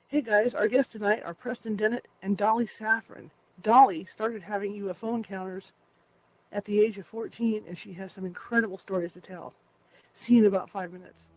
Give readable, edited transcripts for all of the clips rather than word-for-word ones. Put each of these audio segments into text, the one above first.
Hey guys, our guests tonight are Preston Dennett and Dolly Safran. Dolly started having UFO encounters at the age of 14, and she has some incredible stories to tell. See you in about 5 minutes.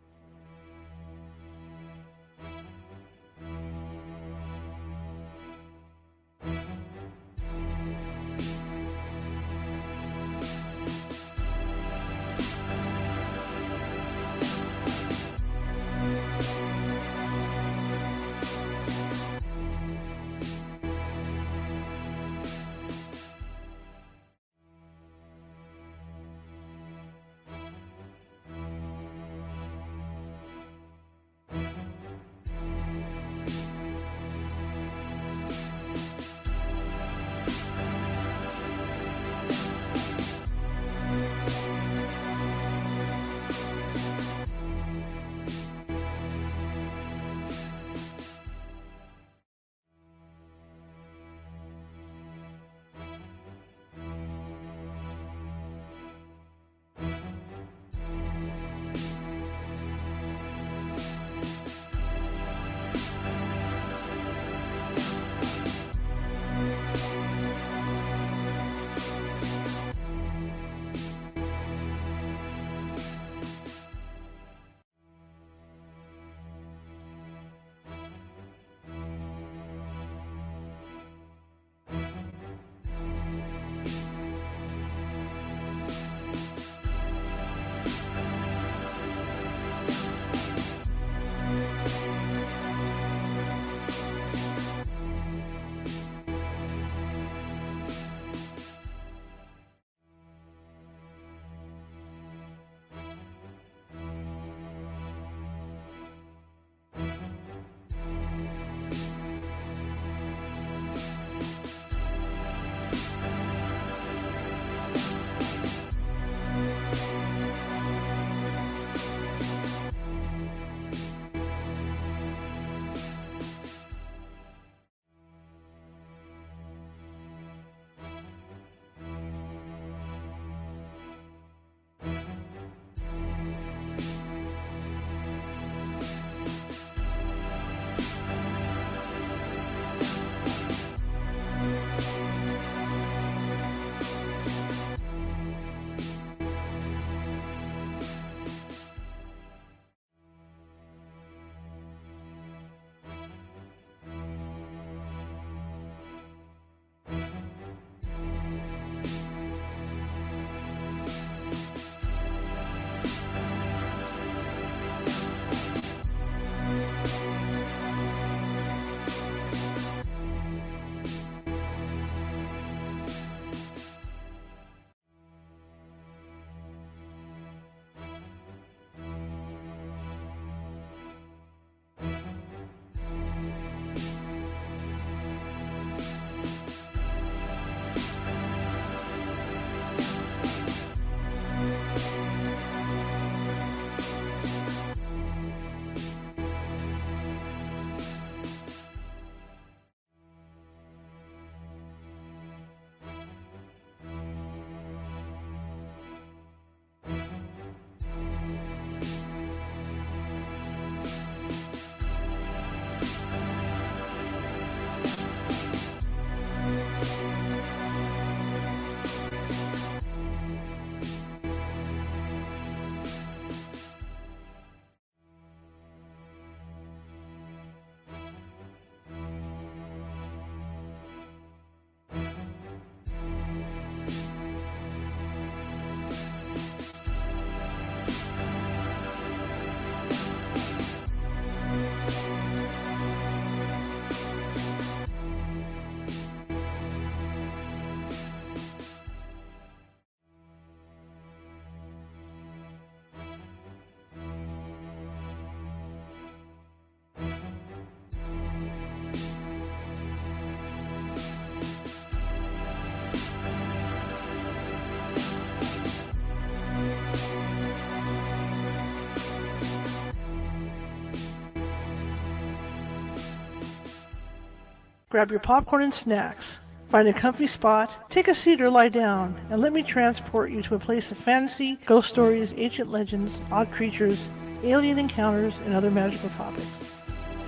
Grab your popcorn and snacks. Find a comfy spot, take a seat or lie down, and let me transport you to a place of fantasy, ghost stories, ancient legends, odd creatures, alien encounters, and other magical topics.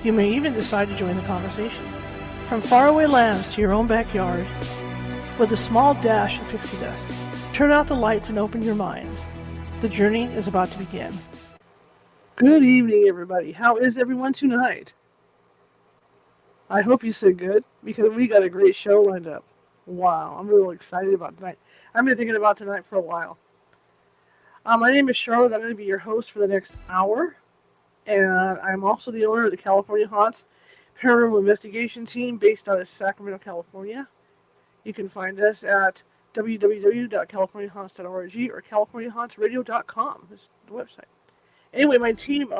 You may even decide to join the conversation. From faraway lands to your own backyard, with a small dash of pixie dust, turn out the lights and open your minds. The journey is about to begin. Good evening, everybody. How is everyone tonight? I hope you said good, because we got a great show lined up. Wow, I'm really excited about tonight. I've been thinking about tonight for a while. My name is Charlotte. I'm going to be your host for the next hour. And I'm also the owner of the California Haunts Paranormal Investigation Team based out of Sacramento, California. You can find us at www.californiahaunts.org or californiahauntsradio.com is the website. Anyway, my team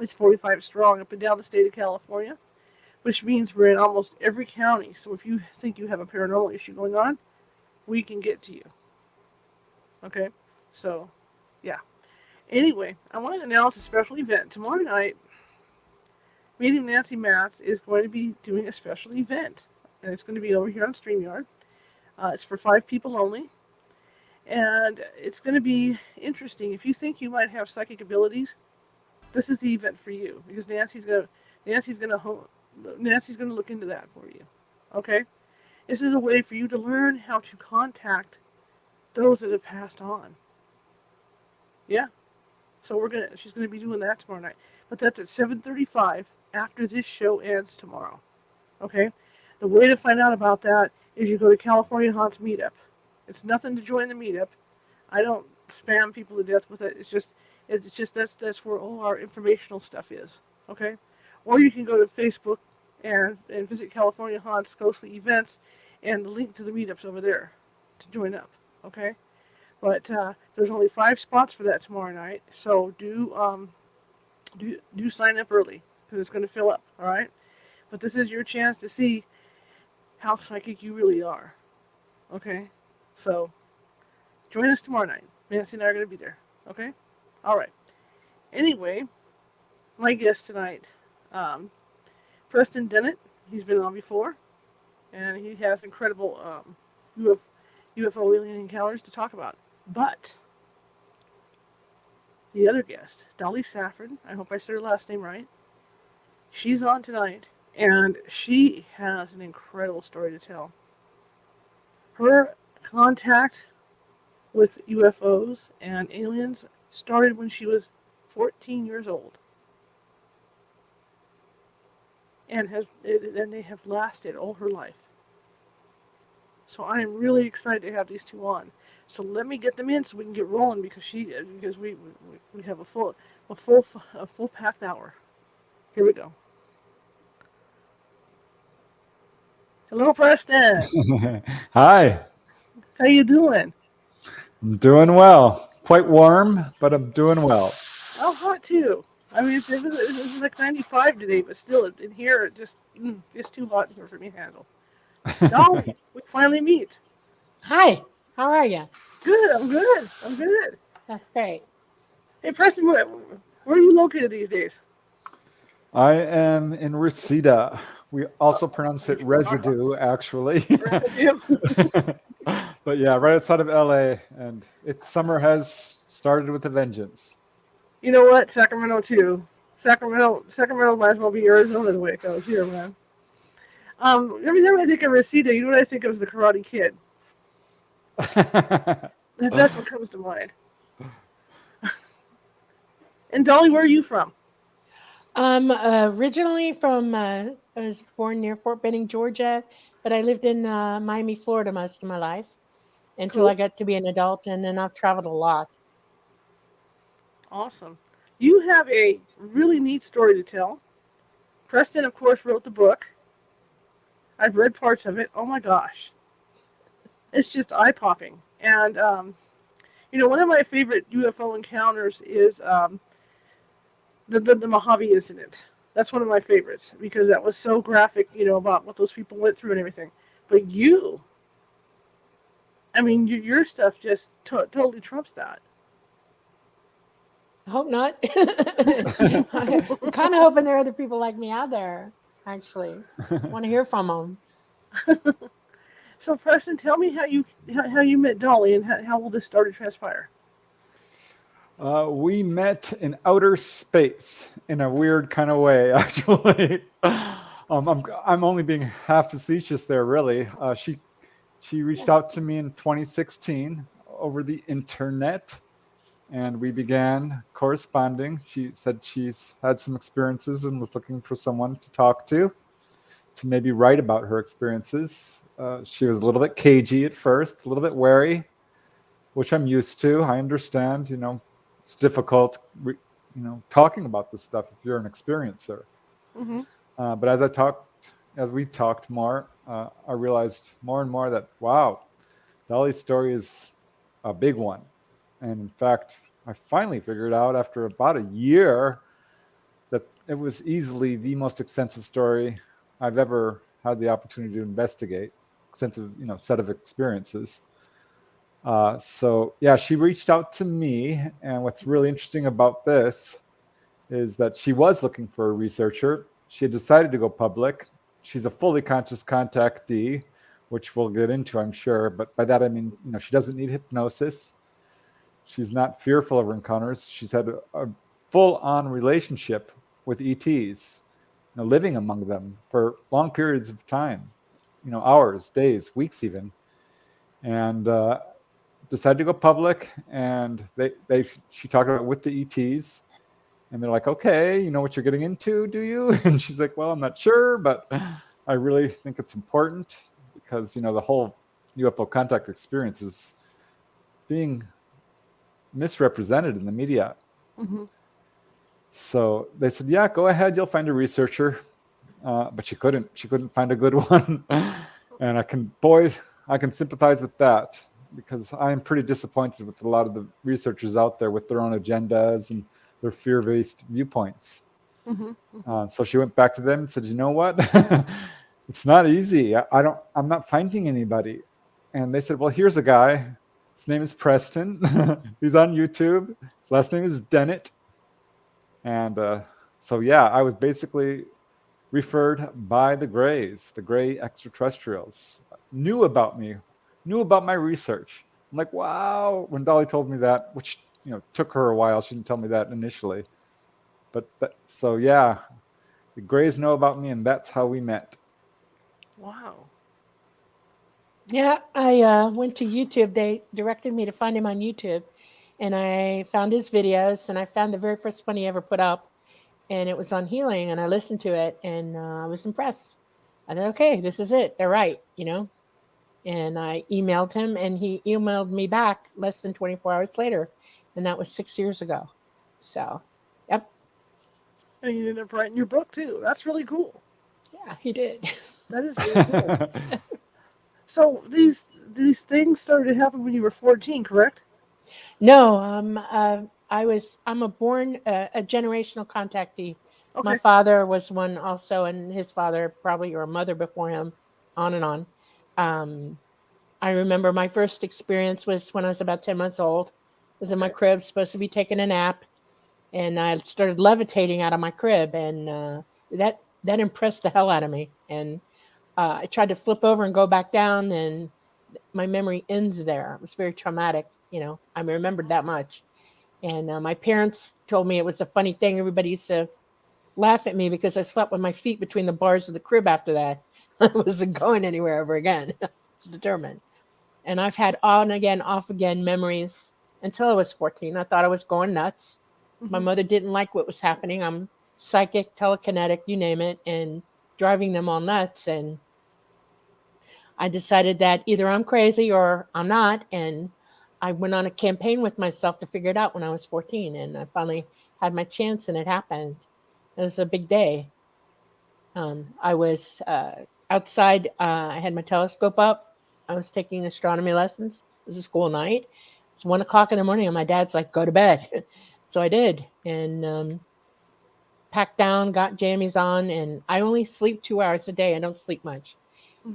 is 45 strong up and down the state of California, which means we're in almost every county. So if you think you have a paranormal issue going on, we can get to you. Okay? So, yeah. Anyway, I want to announce a special event. Tomorrow night, Medium Nancy Matz is going to be doing a special event. And it's going to be over here on StreamYard. It's for 5 people only. And it's going to be interesting. If you think you might have psychic abilities, this is the event for you. Because Nancy's going to look into that for you. Okay? This is a way for you to learn how to contact those that have passed on. Yeah. So she's going to be doing that tomorrow night. But that's at 7:35 after this show ends tomorrow. Okay? The way to find out about that is you go to California Haunts Meetup. It's nothing to join the meetup. I don't spam people to death with it. It's just that's where all our informational stuff is. Okay? Or you can go to Facebook and visit California Haunts Ghostly Events, and the link to the meetups over there to join up. Okay? But there's only 5 spots for that tomorrow night, so do sign up early because it's going to fill up. All right, but this is your chance to see how psychic you really are. Okay, so join us tomorrow night. Nancy and I are going to be there. Okay, all right. Anyway, my guest tonight, Preston Dennett. He's been on before, and he has incredible UFO alien encounters to talk about. But the other guest, Dolly Safran, I hope I said her last name right, she's on tonight, and she has an incredible story to tell. Her contact with UFOs and aliens started when she was 14 years old. And they have lasted all her life. So I am really excited to have these two on. So let me get them in so we can get rolling because we have a full packed hour. Here we go. Hello, Preston. Hi. How you doing? I'm doing well. Quite warm, but I'm doing well. Oh, hot too. I mean, it was like 95 today, but still, in here, it's too hot here for me to handle. Dolly, we finally meet. Hi, how are you? Good, I'm good. That's great. Hey, Preston, where are you located these days? I am in Reseda. We also pronounce it residue, actually. Residue. But yeah, right outside of LA, and summer has started with a vengeance. You know what? Sacramento too. Sacramento might as well be Arizona the way it goes here, man. Every time I think of Reseda, you know what I think of is the Karate Kid. That's what comes to mind. And Dolly, where are you from? Originally from, I was born near Fort Benning, Georgia, but I lived in Miami, Florida most of my life until Cool. I got to be an adult, and then I've traveled a lot. Awesome. You have a really neat story to tell. Preston, of course, wrote the book. I've read parts of it. Oh my gosh. It's just eye-popping. And, one of my favorite UFO encounters is the Mojave incident. That's one of my favorites because that was so graphic, about what those people went through and everything. But your stuff just totally trumps that. I hope not. I'm kind of hoping there are other people like me out there, actually. Want to hear from them. So, Preston, tell me how you met Dolly and how will this story transpire? We met in outer space in a weird kind of way, actually. I'm only being half facetious there, really. She reached out to me in 2016 over the internet, and we began corresponding. She said she's had some experiences and was looking for someone to talk to maybe write about her experiences. She was a little bit cagey at first, a little bit wary, which I'm used to. I understand, it's difficult, talking about this stuff if you're an experiencer. Mm-hmm. But as we talked more, I realized more and more that, wow, Dolly's story is a big one. And in fact, I finally figured out after about a year that it was easily the most extensive story I've ever had the opportunity to investigate, extensive, set of experiences. So yeah, she reached out to me, and what's really interesting about this is that she was looking for a researcher. She had decided to go public. She's a fully conscious contactee, which we'll get into, I'm sure. But by that I mean, she doesn't need hypnosis. She's not fearful of her encounters. She's had a full-on relationship with ETs, living among them for long periods of time, hours, days, weeks even, and decided to go public. And she talked about with the ETs, and they're like, okay, you know what you're getting into, do you? And she's like, well, I'm not sure, but I really think it's important because, the whole UFO contact experience is being misrepresented in the media. Mm-hmm. So they said, yeah, go ahead, you'll find a researcher. But she couldn't find a good one. And I can sympathize with that, because I am pretty disappointed with a lot of the researchers out there with their own agendas and their fear-based viewpoints. Mm-hmm. So she went back to them and said, you know what? It's not easy. I'm not finding anybody. And they said, well, here's a guy. His name is Preston. He's on YouTube. His last name is Dennett. And so, yeah, I was basically referred by the Greys, the Grey extraterrestrials, knew about me, knew about my research. I'm like, wow. When Dolly told me that, which took her a while, she didn't tell me that initially. So yeah, the Greys know about me, and that's how we met. Wow. Yeah, I went to YouTube. They directed me to find him on YouTube, and I found his videos, and I found the very first one he ever put up, and it was on healing, and I listened to it, and I was impressed. I thought, okay, this is it. They're right, And I emailed him, and he emailed me back less than 24 hours later, and that was 6 years ago. So, yep. And you ended up writing your book too. That's really cool. Yeah, he did. That is really cool. So these things started to happen when you were 14, correct? No, I'm a generational contactee. My Okay. father was one also, and his father probably, or a mother before him, on and on. Um, I remember my first experience was when I was about 10 months old. I was in my crib, supposed to be taking a nap, and I started levitating out of my crib, and that impressed the hell out of me. And I tried to flip over and go back down, and my memory ends there. It was very traumatic. I remembered that much. And my parents told me it was a funny thing. Everybody used to laugh at me because I slept with my feet between the bars of the crib after that. I wasn't going anywhere ever again. I was determined. And I've had on again, off again memories until I was 14. I thought I was going nuts. My mother didn't like what was happening. I'm psychic, telekinetic, you name it, and driving them all nuts. And I decided that either I'm crazy or I'm not. And I went on a campaign with myself to figure it out when I was 14. And I finally had my chance, and it happened. It was a big day. I was outside. I had my telescope up. I was taking astronomy lessons. It was a school night. It's 1 o'clock in the morning, and my dad's like, go to bed. So I did. And packed down, got jammies on. And I only sleep 2 hours a day. I don't sleep much.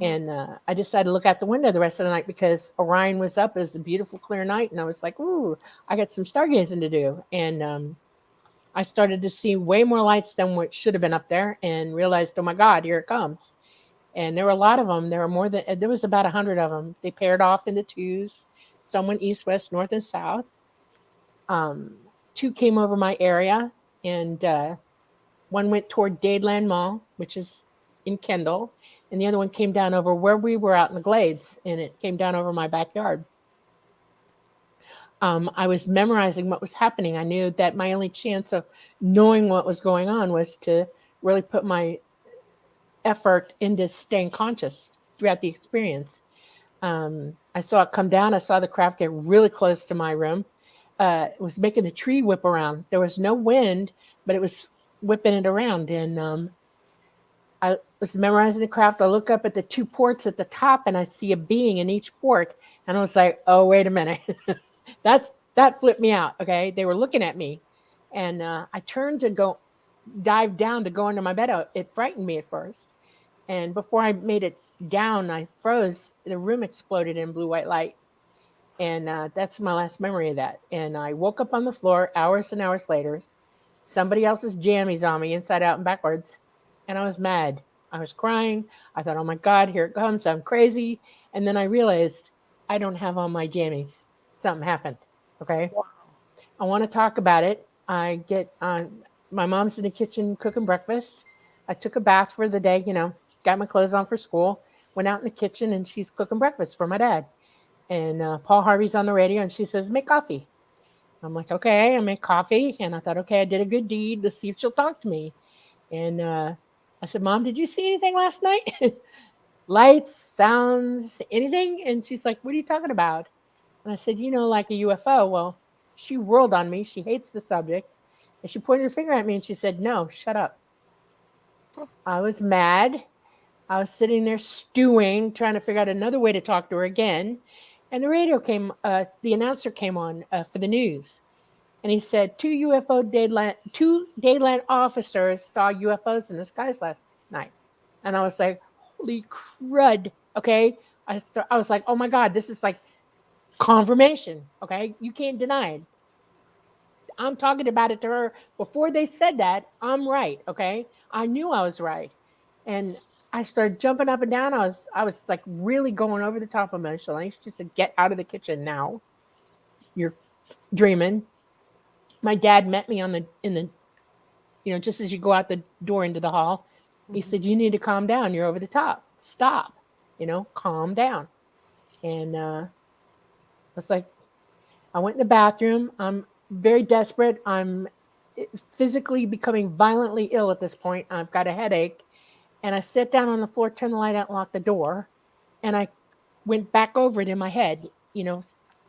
And I decided to look out the window the rest of the night because Orion was up. It was a beautiful, clear night. And I was like, ooh, I got some stargazing to do. And I started to see way more lights than what should have been up there, and realized, oh my God, here it comes. And there were a lot of them. There was about 100 of them. They paired off into twos. Some went east, west, north, and south. two came over my area, and one went toward Dadeland Mall, which is in Kendall, and the other one came down over where we were out in the Glades, and it came down over my backyard. I was memorizing what was happening. I knew that my only chance of knowing what was going on was to really put my effort into staying conscious throughout the experience. I saw it come down. I saw the craft get really close to my room. It was making the tree whip around. There was no wind, but it was whipping it around. And I was memorizing the craft. I look up at the two ports at the top, and I see a being in each port. And I was like, oh, wait a minute. That flipped me out. Okay. They were looking at me, and I turned to go dive down to go into my bed. It frightened me at first. And before I made it down, I froze. The room exploded in blue white light. And that's my last memory of that. And I woke up on the floor hours and hours later. Somebody else's jammies on me inside out and backwards. And I was mad. I was crying. I thought, oh my God, here it comes. I'm crazy. And then I realized I don't have on my jammies. Something happened. Okay. Wow. I want to talk about it. I get on. My mom's in the kitchen cooking breakfast. I took a bath for the day, got my clothes on for school, went out in the kitchen, and she's cooking breakfast for my dad. And Paul Harvey's on the radio, and she says, make coffee. I'm like, okay, I make coffee. And I thought, okay, I did a good deed. Let's see if she'll talk to me. And I said, Mom, did you see anything last night? Lights, sounds, anything? And she's like, what are you talking about? And I said, like a UFO. Well, she whirled on me. She hates the subject. And she pointed her finger at me, and she said, no, shut up. I was mad. I was sitting there stewing, trying to figure out another way to talk to her again. And the radio came, the announcer came on for the news. And he said, two Dadeland officers saw UFOs in the skies last night. And I was like, holy crud. Okay. I was like, oh my God, this is like confirmation. Okay. You can't deny it. I'm talking about it to her before they said that. I'm right. Okay. I knew I was right. And I started jumping up and down. I was like really going over the top emotionally. She said, get out of the kitchen now. You're dreaming. My dad met me just as you go out the door into the hall. He said, you need to calm down. You're over the top. Stop. Calm down. And I was like, I went in the bathroom. I'm very desperate. I'm physically becoming violently ill at this point. I've got a headache. And I sat down on the floor, turned the light out, and locked the door. And I went back over it in my head,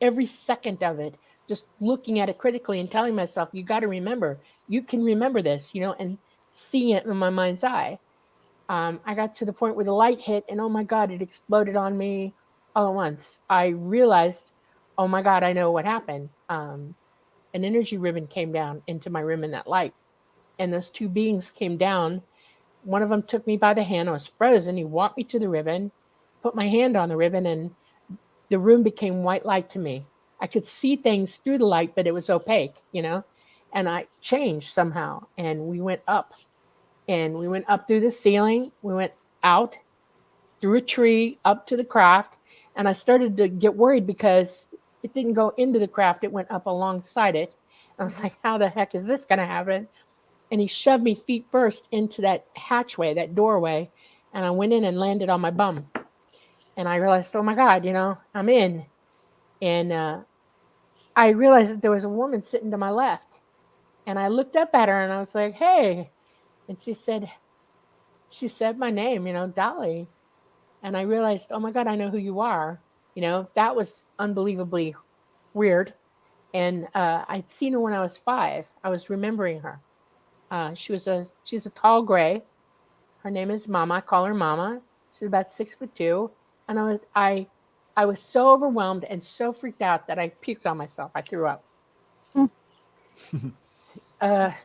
every second of it, just looking at it critically and telling myself, you got to remember, you can remember this, and seeing it in my mind's eye. I got to the point where the light hit, and oh my God, it exploded on me all at once. I realized, oh my God, I know what happened. An energy ribbon came down into my room in that light. And those two beings came down. One of them took me by the hand. I was frozen. He walked me to the ribbon, put my hand on the ribbon, and the room became white light to me. I could see things through the light, but it was opaque, and I changed somehow. And we went up, and we went up through the ceiling. We went out through a tree up to the craft. And I started to get worried because it didn't go into the craft. It went up alongside it. And I was like, how the heck is this going to happen? And he shoved me feet first into that hatchway, that doorway. And I went in and landed on my bum. And I realized, oh my God, I'm in. And I realized that there was a woman sitting to my left. And I looked up at her and I was like, hey. And she said my name, Dolly. And I realized, oh my God, I know who you are. That was unbelievably weird. And I'd seen her when I was 5. I was remembering her. She's a tall gray. Her name is Mama. I call her Mama. She's about 6'2". And I was so overwhelmed and so freaked out that I puked on myself. I threw up. That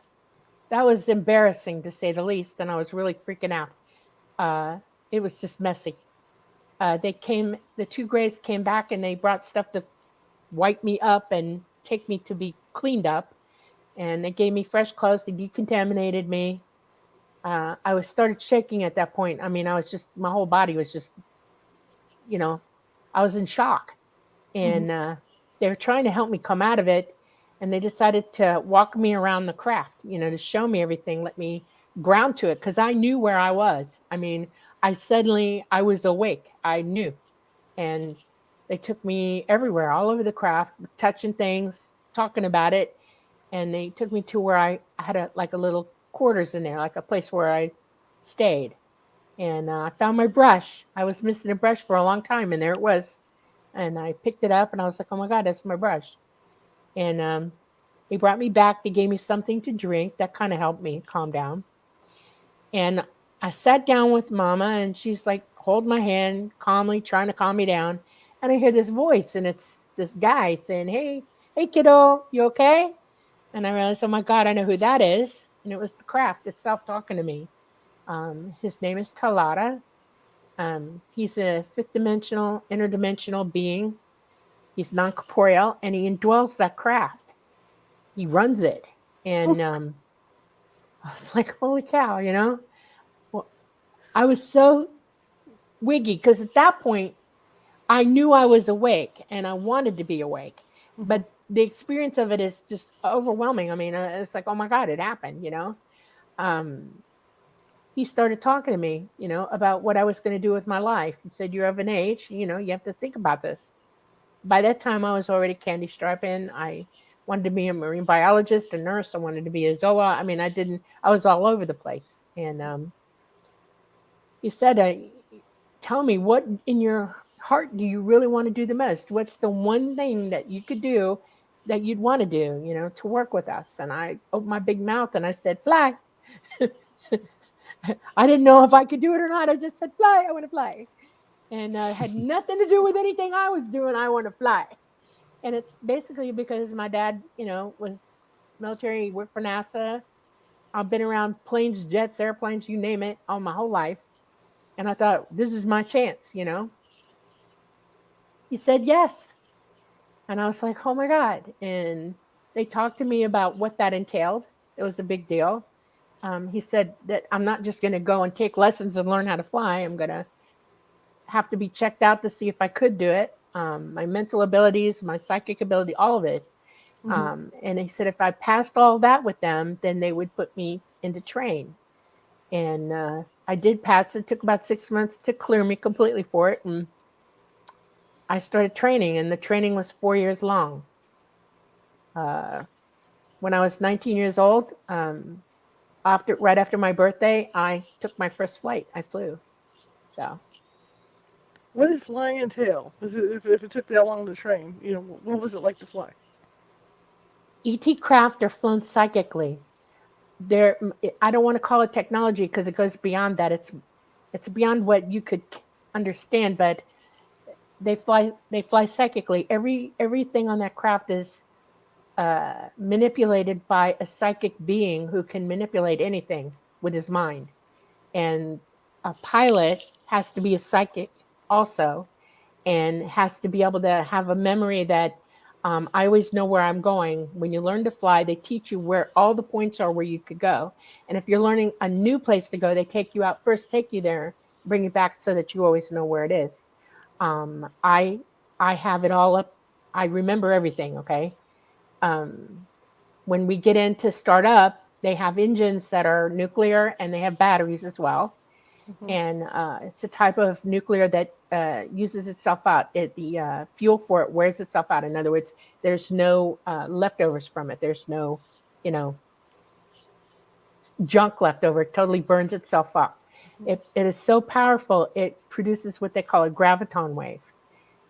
was embarrassing to say the least. And I was really freaking out. It was just messy. The two grays came back and they brought stuff to wipe me up and take me to be cleaned up. And they gave me fresh clothes. They decontaminated me. I started shaking at that point. I mean, my whole body was just, I was in shock. And they were trying to help me come out of it. and they decided to walk me around the craft, to show me everything, let me ground to it, because I knew where I was. I mean, I was awake. I knew. And they took me everywhere, all over the craft, touching things, talking about it. And they took me to where I had a little quarters in there, like a place where I stayed. And I found my brush. I was missing a brush for a long time, and there it was. And I picked it up, and I was like, oh my God, that's my brush. And they brought me back. They gave me something to drink. That kind of helped me calm down. And I sat down with Mama, and she's like, hold my hand calmly, trying to calm me down. And I hear this voice, and it's this guy saying, hey, kiddo, you okay? And I realized, oh my God, I know who that is. And it was the craft itself talking to me. His name is Talata. He's a fifth dimensional, interdimensional being. He's non-corporeal, and he indwells that craft. He runs it. And I was like, holy cow, Well, I was so wiggy, because at that point, I knew I was awake, and I wanted to be awake. But the experience of it is just overwhelming. I mean, it's like, oh my God, it happened, He started talking to me, about what I was going to do with my life. He said, you're of an age, you have to think about this. By that time, I was already candy striping. I wanted to be a marine biologist, a nurse. I wanted to be a Zoa. I mean, I was all over the place. And he said, tell me, what in your heart do you really want to do the most? What's the one thing that you could do that you'd want to do, to work with us? And I opened my big mouth and I said, fly. I didn't know if I could do it or not. I just said, fly. I want to fly. And had nothing to do with anything I was doing. I want to fly. And it's basically because my dad, was military. He worked for NASA. I've been around planes, jets, airplanes, you name it, all my whole life. And I thought, this is my chance, He said yes. And I was like, oh my God. And they talked to me about what that entailed. It was a big deal. He said that I'm not just going to go and take lessons and learn how to fly. I'm going to have to be checked out to see if I could do it. My mental abilities, my psychic ability, all of it. And he said if I passed all that with them, then they would put me into train. And I did pass. It took about 6 months to clear me completely for it. And I started training, and the training was 4 years long. When I was 19 years old, right after my birthday, I took my first flight. I flew. So. What did flying entail? If it took that long to train, what was it like to fly? ET craft are flown psychically. I don't want to call it technology because it goes beyond that. It's beyond what you could understand, but they fly psychically. Everything on that craft is manipulated by a psychic being who can manipulate anything with his mind. And a pilot has to be a psychic also, and has to be able to have a memory that I always know where I'm going. When you learn to fly, they teach you where all the points are where you could go. And if you're learning a new place to go, they take you out first, take you there, bring you back so that you always know where it is. I have it all up. I remember everything. Okay. When we get into start up, they have engines that are nuclear and they have batteries as well. And it's a type of nuclear that uses itself out. The fuel for it wears itself out. In other words, there's no leftovers from it. There's no, junk left over. It totally burns itself up. It is so powerful, it produces what they call a graviton wave.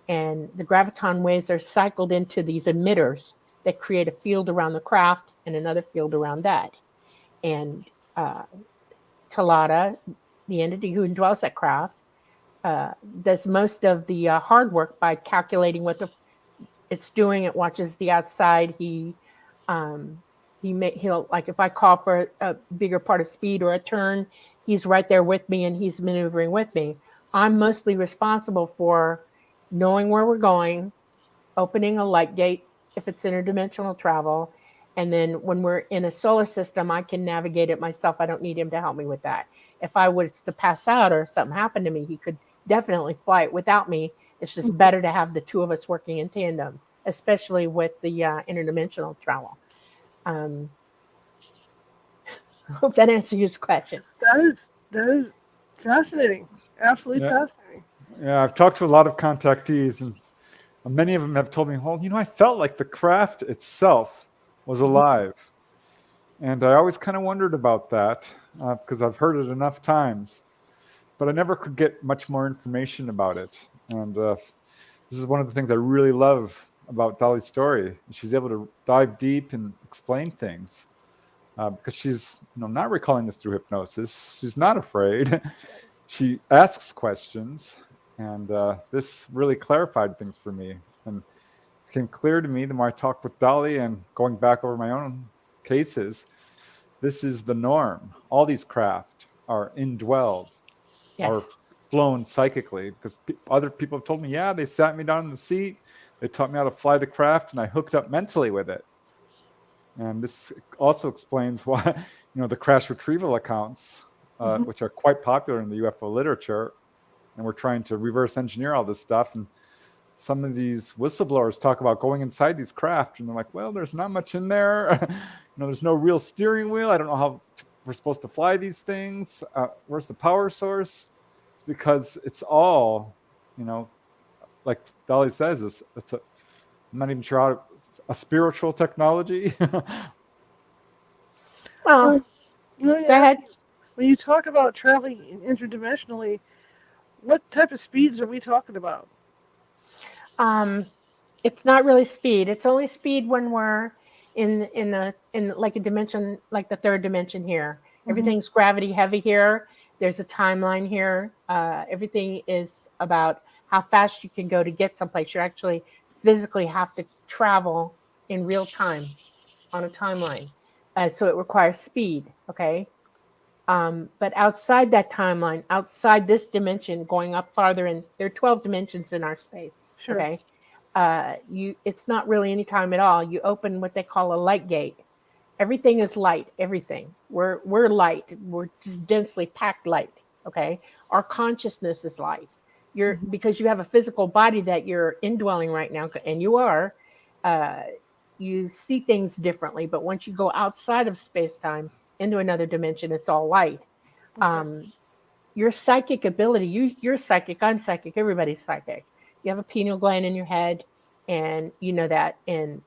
And the graviton waves are cycled into these emitters that create a field around the craft and another field around that. And Talata, the entity who indwells that craft, does most of the hard work by calculating what it's doing. It watches the outside. He'll like if I call for a bigger part of speed or a turn, he's right there with me and he's maneuvering with me. I'm mostly responsible for knowing where we're going, opening a light gate if it's interdimensional travel, and then when we're in a solar system, I can navigate it myself. I don't need him to help me with that. If I was to pass out or something happened to me, he could definitely fly it without me. It's just better to have the two of us working in tandem. especially with the interdimensional travel. Hope that answers your question. That is fascinating. Absolutely Yeah, fascinating. yeah. I've talked to a lot of contactees, and many of them have told me, "Well, I felt like the craft itself was alive," and I always kind of wondered about that because I've heard it enough times, but I never could get much more information about it. And this is one of the things I really love about Dolly's story. She's able to dive deep and explain things because she's not recalling this through hypnosis. She's not afraid. She asks questions, and this really clarified things for me and became clear to me the more I talked with Dolly and going back over my own cases. This is the norm. All these craft are indwelled, are Yes. flown psychically, because other people have told me, yeah, they sat me down in the seat, they taught me how to fly the craft, and I hooked up mentally with it. And this also explains why, the crash retrieval accounts, which are quite popular in the UFO literature, and we're trying to reverse engineer all this stuff. And some of these whistleblowers talk about going inside these craft, and they're like, well, there's not much in there. There's no real steering wheel. I don't know how we're supposed to fly these things. Where's the power source? It's because it's all, like Dolly says, it's a, I'm not even sure how a spiritual technology. Well, Let me go ask ahead. you, when you talk about traveling interdimensionally, what type of speeds are we talking about? It's not really speed. It's only speed when we're in like a dimension, like the third dimension here. Everything's gravity heavy here. There's a timeline here. Everything is about how fast you can go to get someplace. You actually physically have to travel in real time on a timeline. So it requires speed. Okay. But outside that timeline, outside this dimension, going up farther, and there are 12 dimensions in our space. Sure. Okay. It's not really any time at all. You open what they call a light gate. Everything is light. Everything. We're light. We're just densely packed light. Okay. Our consciousness is light. Because you have a physical body that you're indwelling right now, and you are. You see things differently. But once you go outside of space time into another dimension, it's all light. Okay. Your psychic ability. You're psychic. I'm psychic. Everybody's psychic. You have a pineal gland in your head, and you know that. And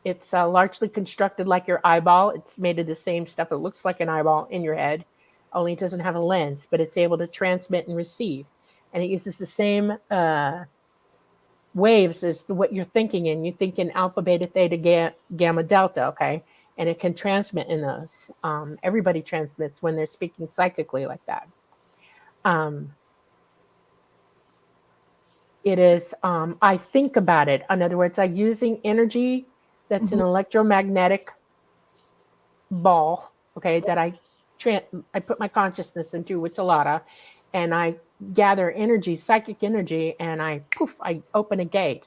it's largely constructed like your eyeball. It's made of the same stuff. It looks like an eyeball in your head, only it doesn't have a lens, but it's able to transmit and receive. And it uses the same waves as what you're thinking in. You think in alpha, beta, theta, gamma, delta, okay? And it can transmit in those. Everybody transmits when they're speaking psychically like that. It is, I think about it. In other words, I'm using energy that's an electromagnetic ball, okay, that I put my consciousness into with Talata, and I gather energy, psychic energy, and I open a gate.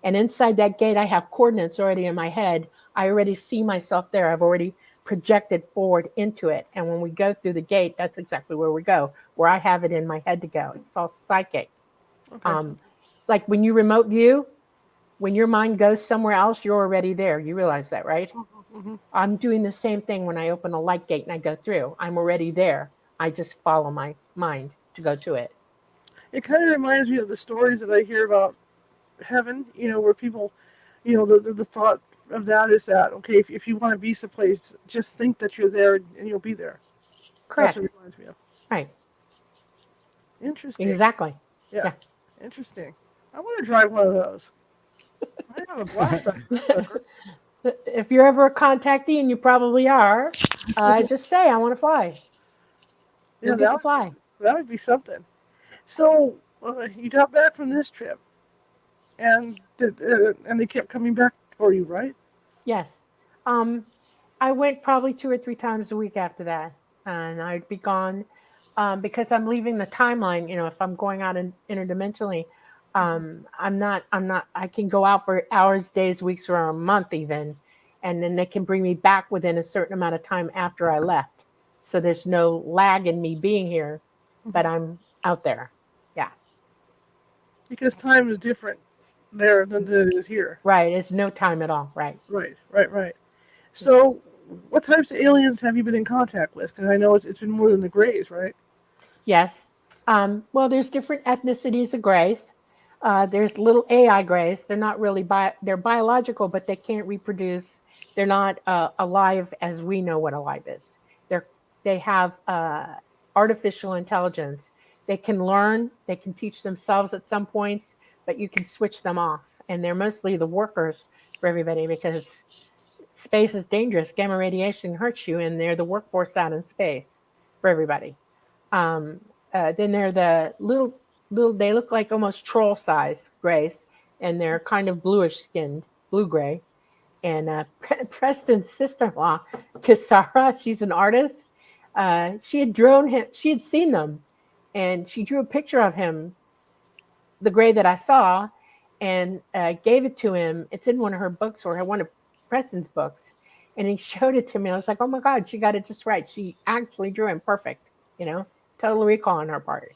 And inside that gate, I have coordinates already in my head. I already see myself there. I've already projected forward into it. And when we go through the gate, that's exactly where we go, where I have it in my head to go. It's all psychic. Okay. Like when you remote view, when your mind goes somewhere else, you're already there. You realize that, right? I'm doing the same thing when I open a light gate and I go through. I'm already there. I just follow my mind to go to it. It kind of reminds me of the stories that I hear about heaven, where people, the thought of that is that, okay, if you want to be someplace, just think that you're there and you'll be there. Correct. That's what it reminds me of. Right. Interesting. Exactly. Yeah. Interesting. I want to drive one of those. I have a blast back this sucker. If you're ever a contactee, and you probably are, just say, I want to fly. You'll get to fly. That would be something. So you got back from this trip, and they kept coming back for you, right? Yes. I went probably 2 or 3 times a week after that, and I'd be gone because I'm leaving the timeline. If I'm going out interdimensionally, I can go out for hours, days, weeks, or a month even, and then they can bring me back within a certain amount of time after I left. So there's no lag in me being here, but I'm out there. Yeah. Because time is different there than it is here. Right. It's no time at all. Right. Right. So, what types of aliens have you been in contact with? Because I know it's been more than the Greys, right? Yes. Well, there's different ethnicities of grays. There's little AI grays. They're not really they're biological, but they can't reproduce. They're not alive as we know what alive is. They have artificial intelligence. They can learn. They can teach themselves at some points, but you can switch them off. And they're mostly the workers for everybody because space is dangerous. Gamma radiation hurts you, and they're the workforce out in space for everybody. Then they're the little. They look like almost troll size grays, and they're kind of bluish skinned, blue gray. And Preston's sister-in-law, Kisara, she's an artist. She had drawn him. She had seen them, and she drew a picture of him, the gray that I saw, and gave it to him. It's in one of her books or one of Preston's books, and he showed it to me. I was like, oh my God, she got it just right. She actually drew him perfect. Total recall on her part.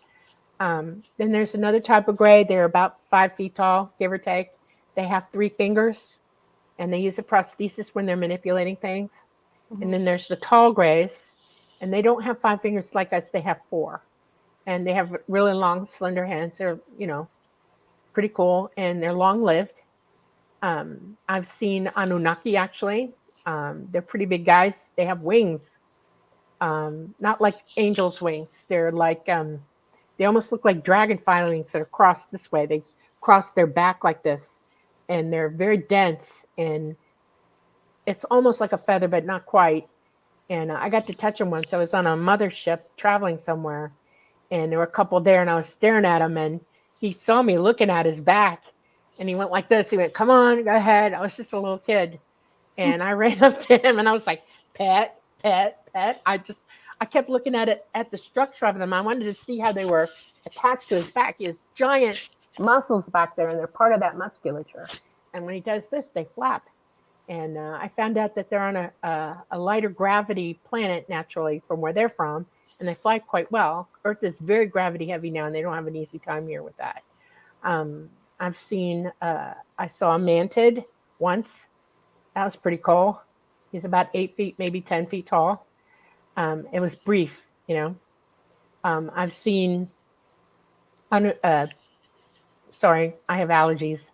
Then there's another type of gray. They're about 5 feet tall, give or take. They have 3 fingers, and they use a prosthesis when they're manipulating things. Mm-hmm. And then there's the tall grays, and they don't have 5 fingers like us. They have 4, and they have really long, slender hands. They're, pretty cool, and they're long-lived. I've seen Anunnaki, actually. They're pretty big guys. They have wings. Not like angels' wings. They're like, they almost look like dragonfly wings that are crossed this way. They cross their back like this, and they're very dense, and it's almost like a feather, but not quite. And I got to touch them once. I was on a mothership traveling somewhere, and there were a couple there, and I was staring at them, and he saw me looking at his back, and he went like this. He went, come on, go ahead. I was just a little kid, and I ran up to him, and I was like, pet, pet, pet. I kept looking at the structure of them. I wanted to see how they were attached to his back. He has giant muscles back there, and they're part of that musculature. And when he does this, they flap. And I found out that they're on a lighter gravity planet naturally from where they're from, and they fly quite well. Earth is very gravity heavy now, and they don't have an easy time here with that. I saw a mantid once. That was pretty cool. He's about 8 feet, maybe 10 feet tall. It was brief, I've seen, sorry, I have allergies.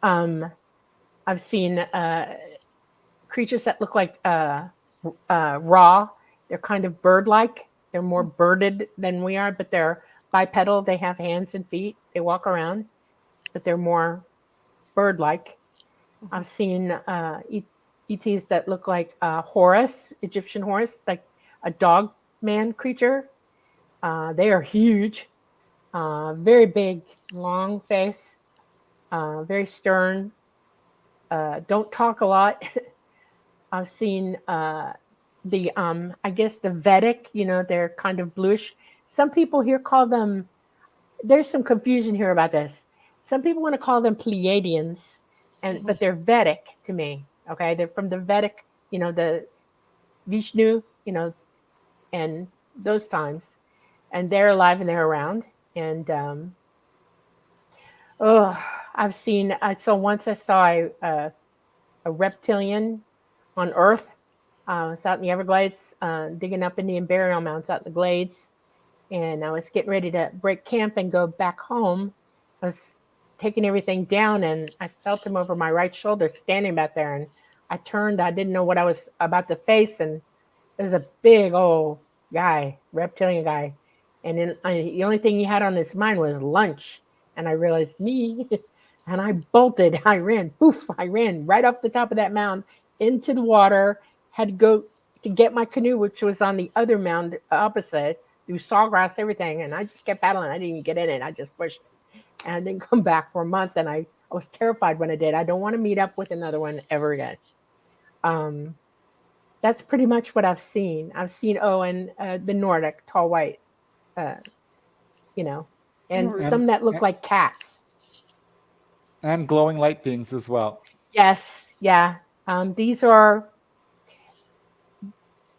I've seen creatures that look like raw. They're kind of bird-like. They're more birded than we are, but they're bipedal. They have hands and feet. They walk around, but they're more bird-like. I've seen ETs that look like Horus, Egyptian Horus, like a dog man creature. They are huge, very big, long face, very stern, don't talk a lot. I've seen I guess the Vedic, they're kind of bluish. Some people here call them, there's some confusion here about this. Some people want to call them Pleiadians, but they're Vedic to me. Okay, they're from the Vedic, the Vishnu, and those times, and they're alive and they're around. And once I saw a reptilian on Earth. I was out in the Everglades, digging up Indian burial mounds out in the glades, and I was getting ready to break camp and go back home. I was taking everything down, and I felt him over my right shoulder standing back there, and I turned. I didn't know what I was about to face, and it was a big old guy, reptilian guy, and then the only thing he had on his mind was lunch, and I realized me, and I bolted. I ran right off the top of that mound into the water. Had to go to get my canoe, which was on the other mound opposite, through sawgrass, everything, and I just kept paddling. I didn't even get in it. I just pushed it, and I didn't come back for a month, and I was terrified when I did. I don't want to meet up with another one ever again. That's pretty much what I've seen. I've seen the Nordic, tall white, and some that look like cats. And glowing light beings as well. Yes, yeah. These are,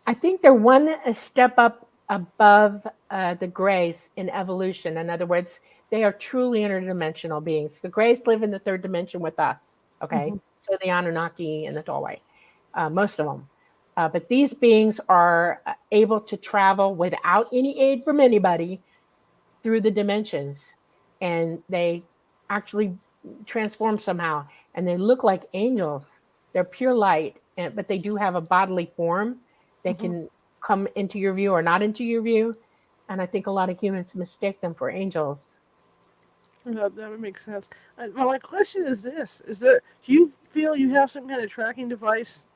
I think they're one step up above the grays in evolution. In other words, they are truly interdimensional beings. The Greys live in the third dimension with us. Okay. Mm-hmm. So the Anunnaki and the Dolly, most of them. But these beings are able to travel without any aid from anybody through the dimensions, and they actually transform somehow, and they look like angels. They're pure light, but they do have a bodily form. They Mm-hmm. can come into your view or not into your view, and I think a lot of humans mistake them for angels. That would make sense. Well, my question is this: is that do you feel you have some kind of tracking device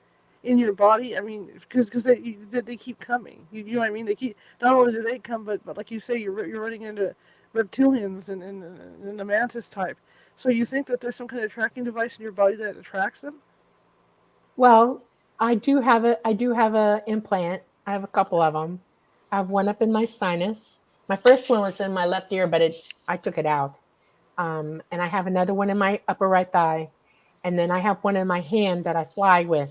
in your body? I mean, because they keep coming. You know what I mean? They keep, not only do they come, but like you say, you're running into reptilians and the mantis type. So you think that there's some kind of tracking device in your body that attracts them? Well, I do have a implant. I have a couple of them. I have one up in my sinus. My first one was in my left ear, but I took it out. And I have another one in my upper right thigh, and then I have one in my hand that I fly with.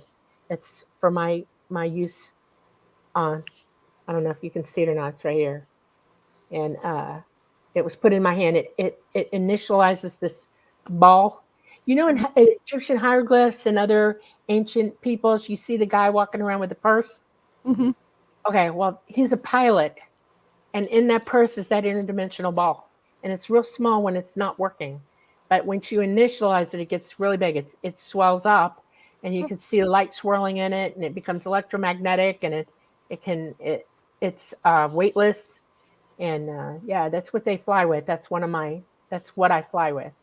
It's for my use on. I don't know if you can see it or not. It's right here, and it was put in my hand. It initializes this ball. You know, in Egyptian hieroglyphs and other ancient peoples, you see the guy walking around with a purse. Mm-hmm. Okay, well, he's a pilot, and in that purse is that interdimensional ball, and it's real small when it's not working, but once you initialize it, it gets really big. It swells up, and you can see the light swirling in it, and it becomes electromagnetic, and it's weightless, and yeah, that's what they fly with. That's what I fly with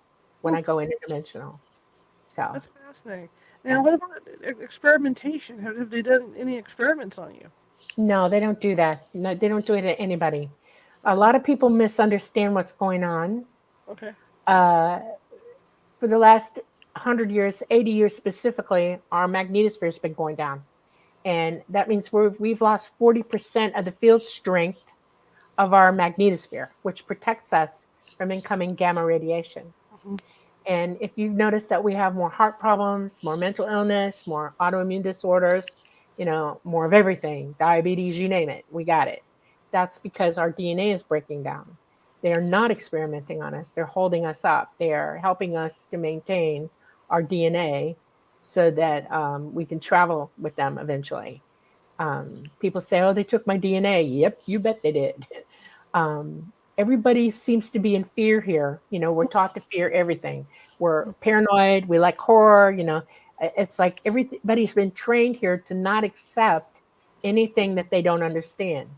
when I go interdimensional. So That's fascinating. Now, what about experimentation? Have they done any experiments on you? no, they don't do that. No, they don't do it to anybody. A lot of people misunderstand what's going on. Okay. For the last 100 years, 80 years specifically, our magnetosphere has been going down. And that means we've lost 40% of the field strength of our magnetosphere, which protects us from incoming gamma radiation. Mm-hmm. And if you've noticed that we have more heart problems, more mental illness, more autoimmune disorders, more of everything, diabetes, you name it, we got it. That's because our DNA is breaking down. They are not experimenting on us. They're holding us up. They are helping us to maintain our DNA so that we can travel with them eventually. People say, oh, they took my DNA. Yep, you bet they did. Everybody seems to be in fear here. We're taught to fear everything. We're paranoid. We like horror. It's like everybody's been trained here to not accept anything that they don't understand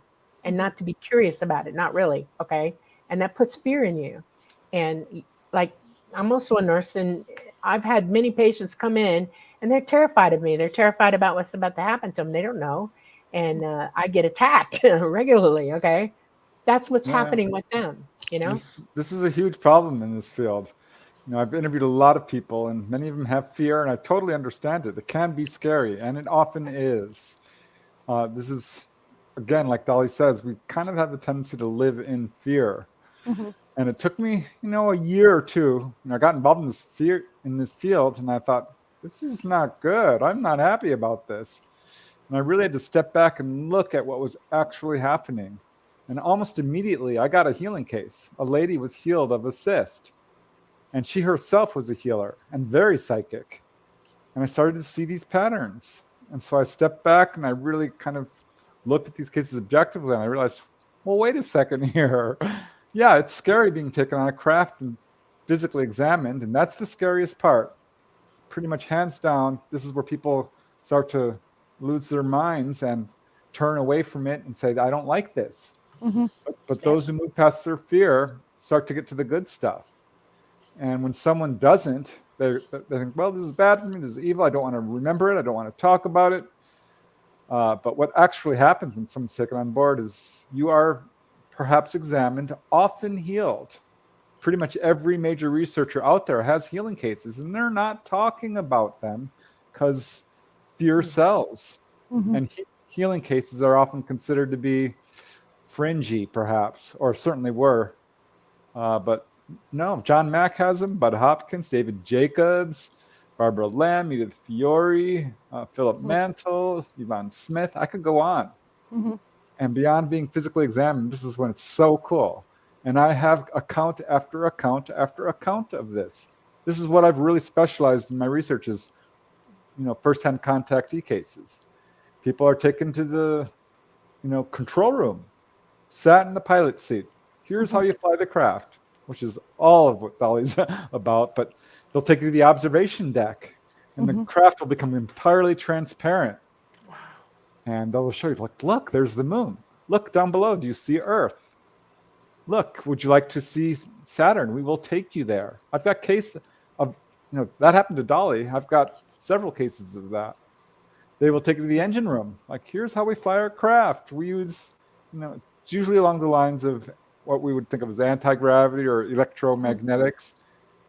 and not to be curious about it. Not really. Okay. And that puts fear in you. And like, I'm also a nurse, and I've had many patients come in and they're terrified of me. They're terrified about what's about to happen to them. They don't know. And I get attacked regularly. Okay. That's what's Yeah. happening with them, This is a huge problem in this field. I've interviewed a lot of people, and many of them have fear, and I totally understand it. It can be scary, and it often is. This is, again, like Dolly says, we kind of have a tendency to live in fear. Mm-hmm. And it took me, a year or two. I got involved in this field, and I thought, this is not good. I'm not happy about this. And I really had to step back and look at what was actually happening. And almost immediately, I got a healing case. A lady was healed of a cyst, and she herself was a healer and very psychic. And I started to see these patterns. And so I stepped back and I really kind of looked at these cases objectively, and I realized, well, wait a second here. Yeah, it's scary being taken on a craft and physically examined, and that's the scariest part. Pretty much hands down, this is where people start to lose their minds and turn away from it and say, I don't like this. Mm-hmm. But those who move past their fear start to get to the good stuff. And when someone doesn't, they think, well, this is bad for me, this is evil, I don't want to remember it, I don't want to talk about it. But what actually happens when someone's taken on board is you are perhaps examined, often healed. Pretty much every major researcher out there has healing cases, and they're not talking about them because fear sells. Mm-hmm. And healing cases are often considered to be fringy, perhaps, or certainly were. But no, John Mack has them, Bud Hopkins, David Jacobs, Barbara Lamb, Edith Fiore, Philip Mantle, Yvonne Smith. I could go on. Mm-hmm. And beyond being physically examined, this is when it's so cool. And I have account after account after account of this. This is what I've really specialized in my research is, first-hand contactee cases. People are taken to the, control room, sat in the pilot seat. Here's how you fly the craft, which is all of what Dolly's about. But they'll take you to the observation deck, and the craft will become entirely transparent. And they'll show you, like, look, there's the moon. Look down below. Do you see Earth? Look, would you like to see Saturn? We will take you there. I've got case of, that happened to Dolly. I've got several cases of that. They will take you to the engine room. Like, here's how we fly our craft. We use, it's usually along the lines of what we would think of as anti-gravity or electromagnetics.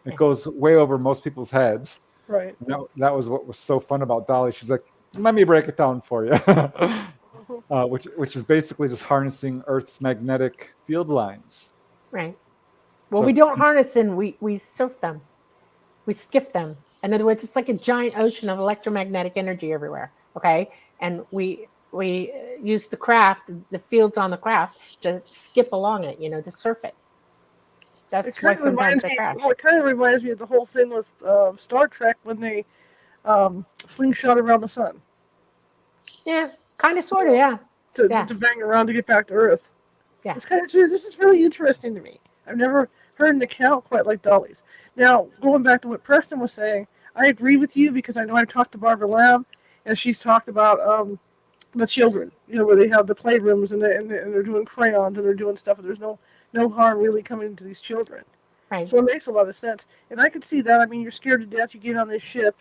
It goes way over most people's heads. Right. And that was what was so fun about Dolly. She's like, let me break it down for you. Which is basically just harnessing Earth's magnetic field lines. Right. Well, we don't harness them. We surf them. We skiff them. In other words, it's like a giant ocean of electromagnetic energy everywhere. Okay. And we use the craft, the fields on the craft, to skip along it, to surf it. That's why sometimes they crash. Well, it kind of reminds me of the whole thing with Star Trek when they slingshot around the sun. Yeah, kind of, sort of, yeah. To bang around to get back to Earth. Yeah. It's kind of true. This is really interesting to me. I've never heard an account quite like Dolly's. Now, going back to what Preston was saying, I agree with you because I know I've talked to Barbara Lamb, and she's talked about the children, where they have the playrooms and they're doing crayons and they're doing stuff, and there's no harm really coming to these children. Right. So it makes a lot of sense. And I can see that. I mean, you're scared to death. You get on this ship,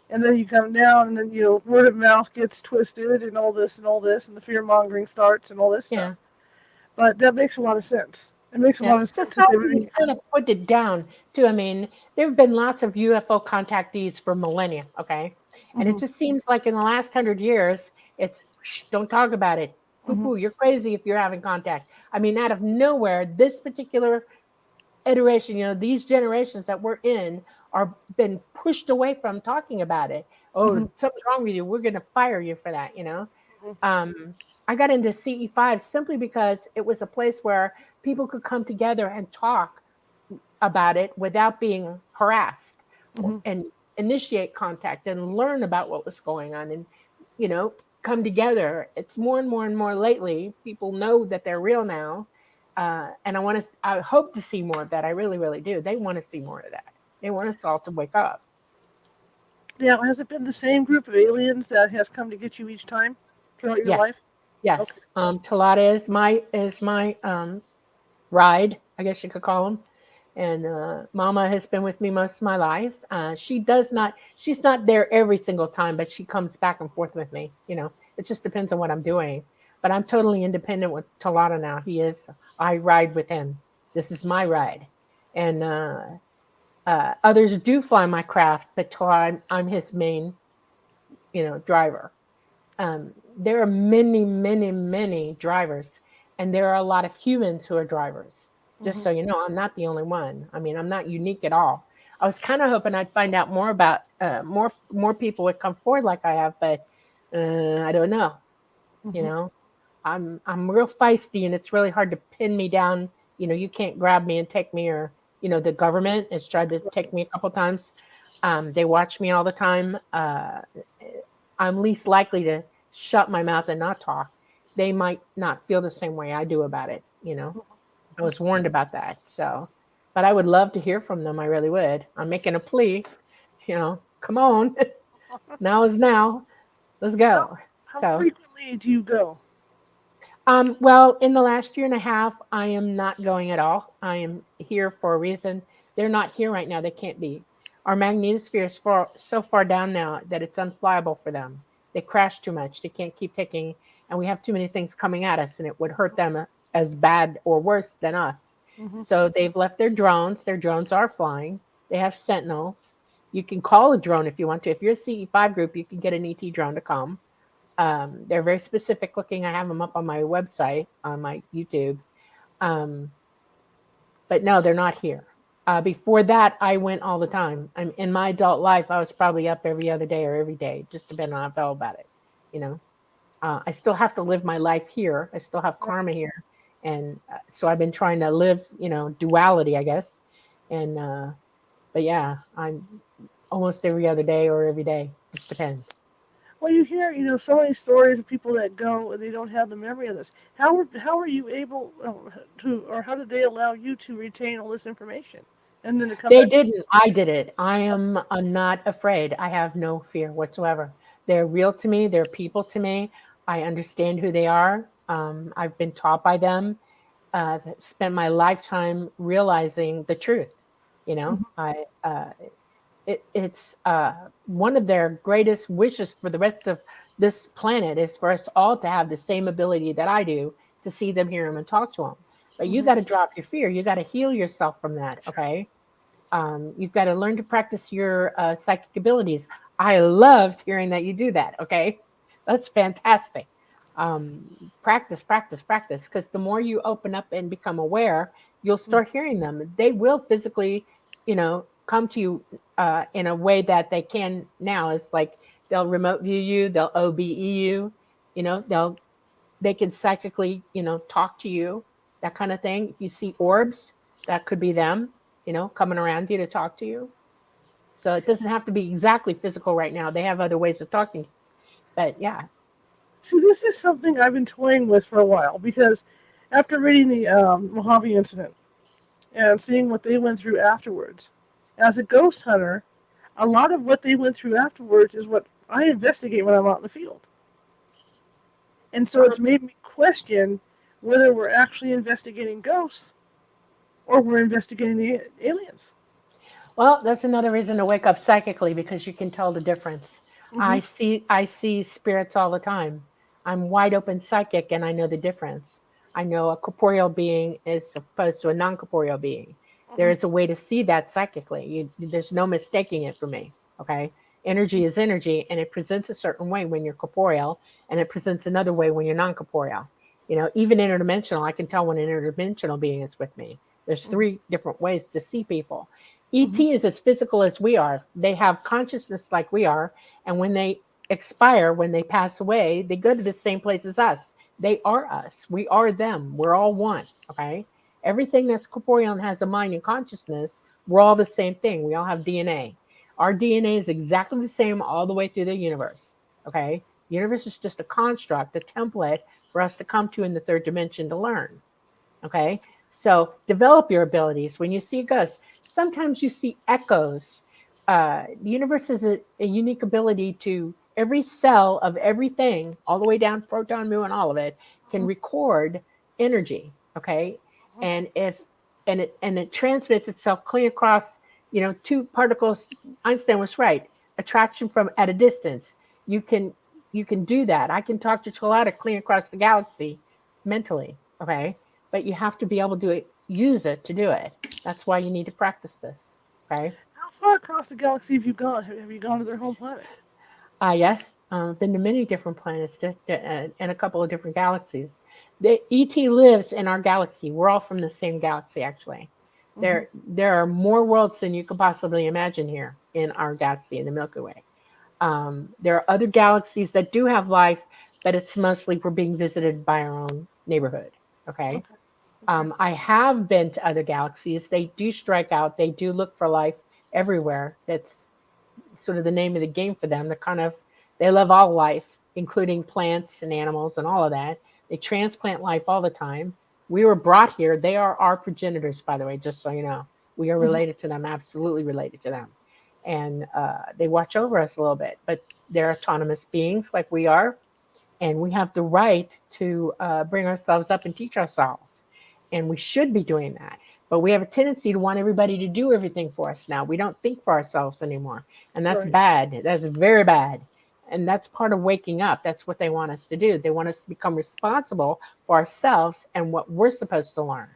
and then you come down, and then, word of mouth gets twisted and all this, and the fear-mongering starts and all this stuff. But that makes a lot of sense. It makes a lot of sense. Society's kind of put it down, too. I mean, there have been lots of UFO contactees for millennia, okay? And it just seems like in the last 100 years, it's, don't talk about it. You're crazy if you're having contact. I mean, out of nowhere, this particular iteration, these generations that we're in are been pushed away from talking about it. Oh, something's wrong with you. We're going to fire you for that, I got into CE5 simply because it was a place where people could come together and talk about it without being harassed and initiate contact and learn about what was going on and, come together. It's more and more and more lately. People know that they're real now. And I hope to see more of that. I really, really do. They want to see more of that. They want us all to wake up. Now, has it been the same group of aliens that has come to get you each time throughout your life? Yes. Okay. Talata is my ride, I guess you could call him. And Mama has been with me most of my life. She's not there every single time, but she comes back and forth with me. It just depends on what I'm doing. But I'm totally independent with Talata now. I ride with him. This is my ride. And others do fly my craft, but I'm his main, driver. There are many, many, many drivers, and there are a lot of humans who are drivers. Just so you know, I'm not the only one. I mean, I'm not unique at all. I was kind of hoping I'd find out more about more people would come forward like I have, but I don't know. I'm real feisty, and it's really hard to pin me down. You can't grab me and take me, or the government has tried to take me a couple times. They watch me all the time. I'm least likely to shut my mouth and not talk. They might not feel the same way I do about it. I was warned about that. So, but I would love to hear from them. I really would. I'm making a plea. Come on. Now is now. Let's go. How frequently do you go? Well, in the last year and a half, I am not going at all. I am here for a reason. They're not here right now. They can't be. Our magnetosphere is so far down now that it's unflyable for them. They crash too much. They can't keep taking, and we have too many things coming at us, and it would hurt them as bad or worse than us. So they've left their drones. Their drones are flying. They have sentinels. You can call a drone if you want to. If you're a CE5 group, you can get an ET drone to come. They're very specific looking. I have them up on my website, on my YouTube. But no, they're not here. Before that, I went all the time. In my adult life, I was probably up every other day or every day, just depending on how I felt about it. I still have to live my life here. I still have karma here. And so I've been trying to live, duality, I guess. And but yeah, I'm almost every other day or every day. Just depends. Well, you hear, so many stories of people that go and they don't have the memory of this. How are you able to, or how did they allow you to retain all this information and then to come They back? didn't. I did it. I am not afraid. I have no fear whatsoever. They're real to me. They're people to me. I understand who they are. I've been taught by them. I've spent my lifetime realizing the truth. It's one of their greatest wishes for the rest of this planet is for us all to have the same ability that I do to see them, hear them, and talk to them. But you Mm-hmm. got to drop your fear. You got to heal yourself from that. Sure. Okay. You've got to learn to practice your psychic abilities. I loved hearing that you do that. Okay. That's fantastic. Practice, practice, practice. Because the more you open up and become aware, you'll start hearing them. They will physically, come to you in a way that they can now. It's like they'll remote view you, they'll OBE you, they can psychically, talk to you, that kind of thing. If you see orbs, that could be them, coming around you to talk to you. So it doesn't have to be exactly physical right now. They have other ways of talking. But yeah. See, this is something I've been toying with for a while because after reading the Mojave incident and seeing what they went through afterwards, as a ghost hunter, a lot of what they went through afterwards is what I investigate when I'm out in the field. And so it's made me question whether we're actually investigating ghosts or we're investigating the aliens. Well, that's another reason to wake up psychically because you can tell the difference. Mm-hmm. I see spirits all the time. I'm wide open psychic and I know the difference. I know a corporeal being is opposed to a non-corporeal being. Mm-hmm. There is a way to see that psychically. There's no mistaking it for me. Okay. Energy is energy and it presents a certain way when you're corporeal and it presents another way when you're non-corporeal. Even interdimensional, I can tell when an interdimensional being is with me. There's 3 different ways to see people. ET is as physical as we are. They have consciousness like we are. And when they expire, when they pass away, they go to the same place as us. They are us. We are them. We're all one. Okay. Everything that's corporeal and has a mind and consciousness, we're all the same thing. We all have DNA. Our DNA is exactly the same all the way through the universe. Okay. The universe is just a construct, a template for us to come to in the 3rd dimension to learn. Okay. So develop your abilities. When you see a ghost, sometimes you see echoes. The universe has a unique ability to every cell of everything, all the way down proton, mu, and all of it, can record energy. Okay. And it transmits itself clean across, 2 particles. Einstein was right. Attraction from at a distance. You can do that. I can talk to Chalada clean across the galaxy mentally. Okay. But you have to be able to use it to do it. That's why you need to practice this. Okay. How far across the galaxy have you gone? Have you gone to their home planet? Yes. Been to many different planets and a couple of different galaxies. The ET lives in our galaxy. We're all from the same galaxy, actually. There are more worlds than you could possibly imagine here in our galaxy, in the Milky Way. There are other galaxies that do have life, but it's mostly we're being visited by our own neighborhood. Okay. I have been to other galaxies. They do strike out. They do look for life everywhere. That's sort of the name of the game for them. They love all life, including plants and animals and all of that. They transplant life all the time. We were brought here. They are our progenitors, by the way, just so you know. We are related to them, absolutely related to them. And they watch over us a little bit, but they're autonomous beings like we are. And we have the right to bring ourselves up and teach ourselves. And we should be doing that. But we have a tendency to want everybody to do everything for us now. We don't think for ourselves anymore. And that's bad. That's very bad. And that's part of waking up. That's what they want us to do. They want us to become responsible for ourselves and what we're supposed to learn.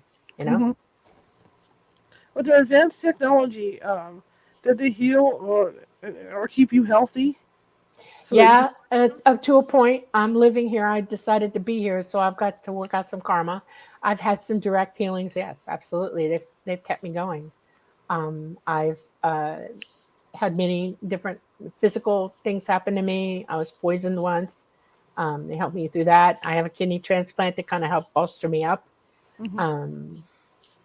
With their advanced technology, did they heal or keep you healthy? So yeah, up to a point. I'm living here. I decided to be here, so I've got to work out some karma. I've had some direct healings. Yes, absolutely. They've kept me going. I've had many different physical things happen to me. I was poisoned once. They helped me through that. I have a kidney transplant that kind of helped bolster me up. Um,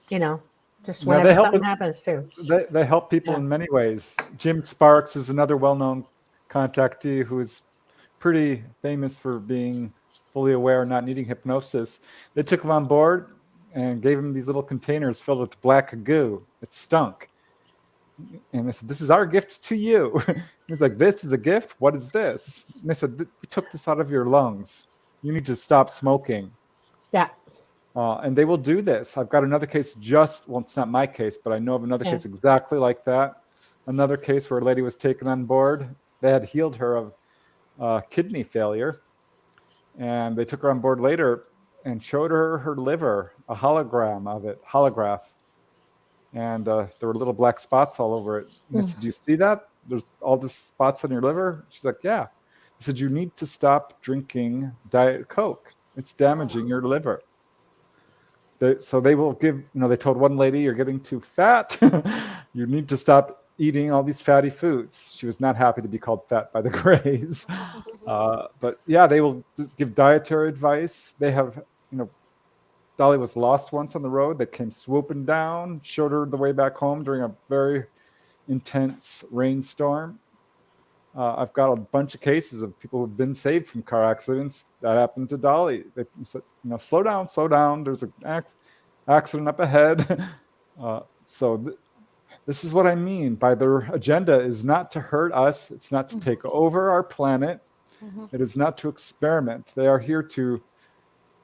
you know, just Yeah, they whenever help. something happens too. They help people Yeah. in many ways. Jim Sparks is another well-known contactee who is pretty famous for being fully aware, not needing hypnosis. They took him on board and gave him these little containers filled with black goo. It stunk. And they said, "This is our gift to you." He's like, "This is a gift? What is this?" And they said, "We took this out of your lungs. You need to stop smoking." Yeah. And they will do this. I've got another case well, it's not my case, but I know of another Yeah. case exactly like that. Another case where a lady was taken on board. They had healed her of kidney failure. And they took her on board later and showed her liver, a hologram of it, holograph. And there were little black spots all over it. And they said, "Do you see that? There's all these spots on your liver." She's like, "Yeah." They said, "You need to stop drinking Diet Coke. It's damaging your liver." So they will give, they told one lady, "You're getting too fat. You need to stop eating all these fatty foods." She was not happy to be called fat by the Greys. But yeah, they will give dietary advice. They have, Dolly was lost once on the road. They came swooping down, showed her the way back home during a very intense rainstorm. I've got a bunch of cases of people who've been saved from car accidents that happened to Dolly. They said, "Slow down, slow down. There's an accident up ahead." This is what I mean by their agenda is not to hurt us. It's not to take over our planet. It is not to experiment. They are here to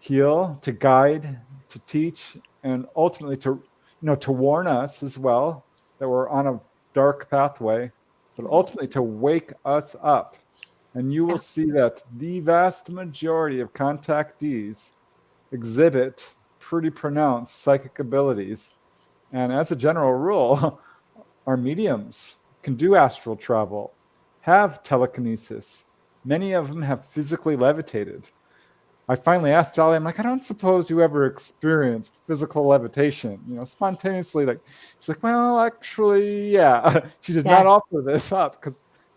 heal, to guide, to teach, and ultimately to warn us as well that we're on a dark pathway, but ultimately to wake us up. And you will see that the vast majority of contactees exhibit pretty pronounced psychic abilities. And as a general rule, our mediums can do astral travel, have telekinesis. Many of them have physically levitated. I finally asked Dolly, I'm like, "I don't suppose you ever experienced physical levitation, spontaneously." She's like, "Well, actually, yeah." She did not offer this up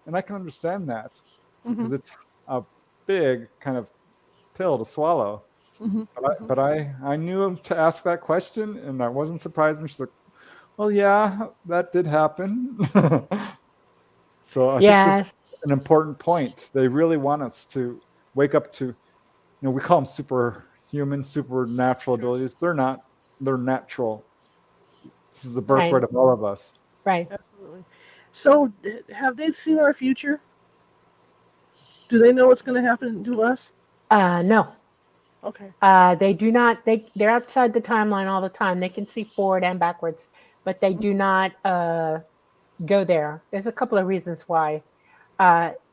and I can understand that because it's a big kind of pill to swallow. But I knew to ask that question, and I wasn't surprised when she's like, "Well, yeah, that did happen." So I think that's an important point. They really want us to wake up to, we call them superhuman, supernatural abilities. They're not. They're natural. This is the birthright of all of us. Right. Absolutely. So, have they seen our future? Do they know what's going to happen to us? No. Okay. They do not. They're outside the timeline all the time. They can see forward and backwards, but they do not go there. There's a couple of reasons why.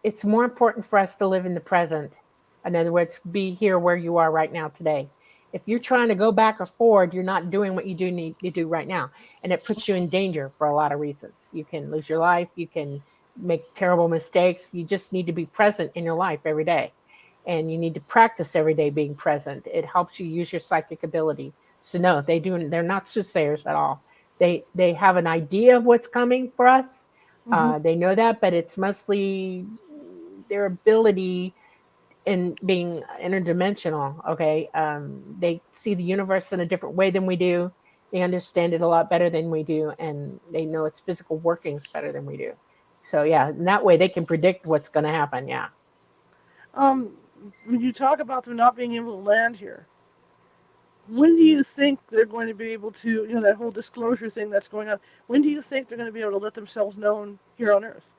It's more important for us to live in the present. In other words, be here where you are right now today. If you're trying to go back or forward, you're not doing what you do need to do right now. And it puts you in danger for a lot of reasons. You can lose your life. You can make terrible mistakes. You just need to be present in your life every day. And you need to practice every day being present. It helps you use your psychic ability. So no, they're not soothsayers at all. They have an idea of what's coming for us. They know that, but it's mostly their ability in being interdimensional. Okay. They see the universe in a different way than we do. They understand it a lot better than we do. And they know its physical workings better than we do. So yeah, in that way they can predict what's going to happen. Yeah. When you talk about them not being able to land here, when do you think they're going to be able to, that whole disclosure thing that's going on, when do you think they're going to be able to let themselves known here on Earth?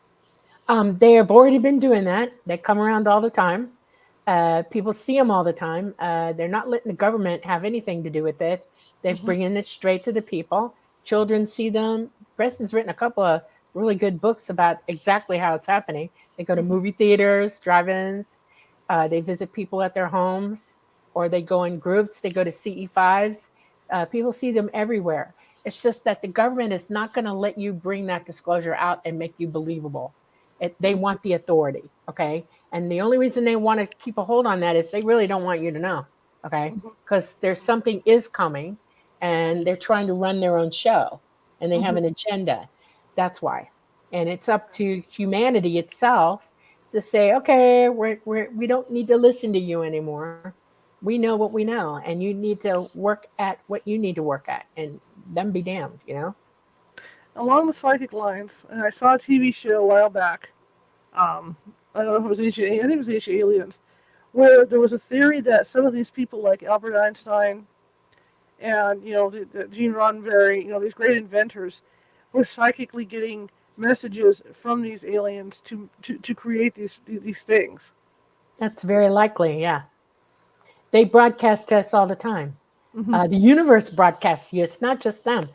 They have already been doing that. They come around all the time. People see them all the time. They're not letting the government have anything to do with it. They're bringing it straight to the people. Children see them. Preston's written a couple of really good books about exactly how it's happening. They go to movie theaters, drive-ins. They visit people at their homes, or they go in groups. They go to CE5s. People see them everywhere. It's just that the government is not going to let you bring that disclosure out and make you believable. They want the authority, okay? And the only reason they want to keep a hold on that is they really don't want you to know, okay? Because there's something is coming, and they're trying to run their own show, and they have an agenda. That's why. And it's up to humanity itself to say, okay, we don't need to listen to you anymore. We know what we know, and you need to work at what you need to work at, and them be damned, you know? Along the psychic lines, and I saw a TV show a while back. Um, I don't know if it was Ancient. I think it was Ancient Aliens, where there was a theory that some of these people, like Albert Einstein and the Gene Roddenberry, these great inventors, were psychically getting messages from these aliens to create these things. That's very likely, yeah. They broadcast to us all the time. Mm-hmm. The universe broadcasts you. It's not just them.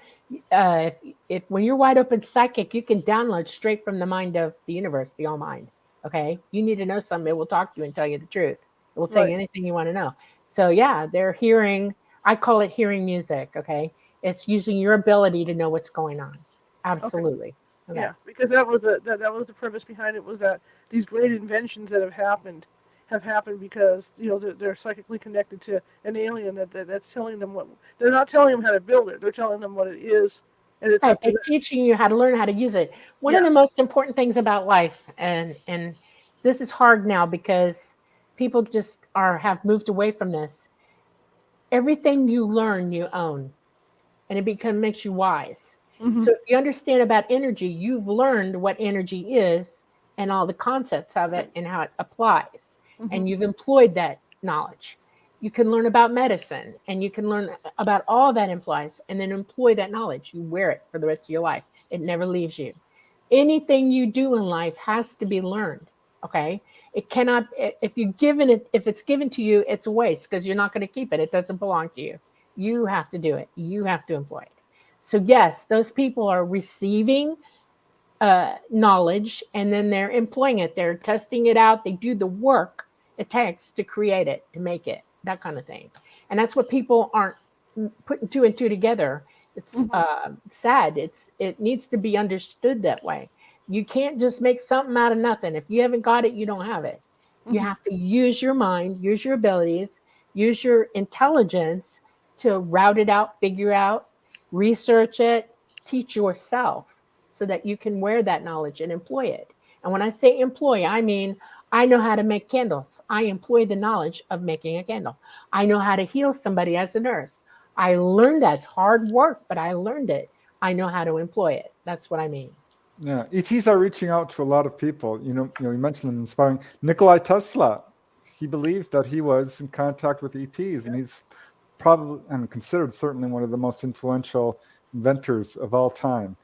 If when you're wide open psychic, you can download straight from the mind of the universe, the all mind. Okay, you need to know something. It will talk to you and tell you the truth. It will tell Right. you anything you want to know. So yeah, they're hearing. I call it hearing music. Okay, it's using your ability to know what's going on. Absolutely. Okay. Yeah, because that was the premise behind it, was that these great inventions that have happened because they're psychically connected to an alien that's telling them what. They're not telling them how to build it. They're telling them what it is, and it's Right, up to they're them. teaching you how to learn how to use it. One of Yeah. the most important things about life, and this is hard now because people just have moved away from this. Everything you learn, you own, and it makes you wise. Mm-hmm. So if you understand about energy, you've learned what energy is and all the concepts of it and how it applies, Mm-hmm. and you've employed that knowledge. You can learn about medicine, and you can learn about all that implies, and then employ that knowledge. You wear it for the rest of your life. It never leaves you. Anything you do in life has to be learned. Okay, it cannot. If it's given to you, it's a waste because you're not going to keep it. It doesn't belong to you. You have to do it. You have to employ it. So yes, those people are receiving knowledge, and then they're employing it. They're testing it out. They do the work it takes to create it, to make it, that kind of thing. And that's what people aren't putting two and two together. It's sad. It needs to be understood that way. You can't just make something out of nothing. If you haven't got it, you don't have it. You have to use your mind, use your abilities, use your intelligence to route it out, figure out, research it, teach yourself so that you can wear that knowledge and employ it. And when I say employ, I mean, I know how to make candles. I employ the knowledge of making a candle. I know how to heal somebody as a nurse. I learned that. It's hard work, but I learned it. I know how to employ it. That's what I mean. Yeah, ETs are reaching out to a lot of people. You mentioned them inspiring. Nikolai Tesla, he believed that he was in contact with ETs, and he's probably and considered certainly one of the most influential inventors of all time.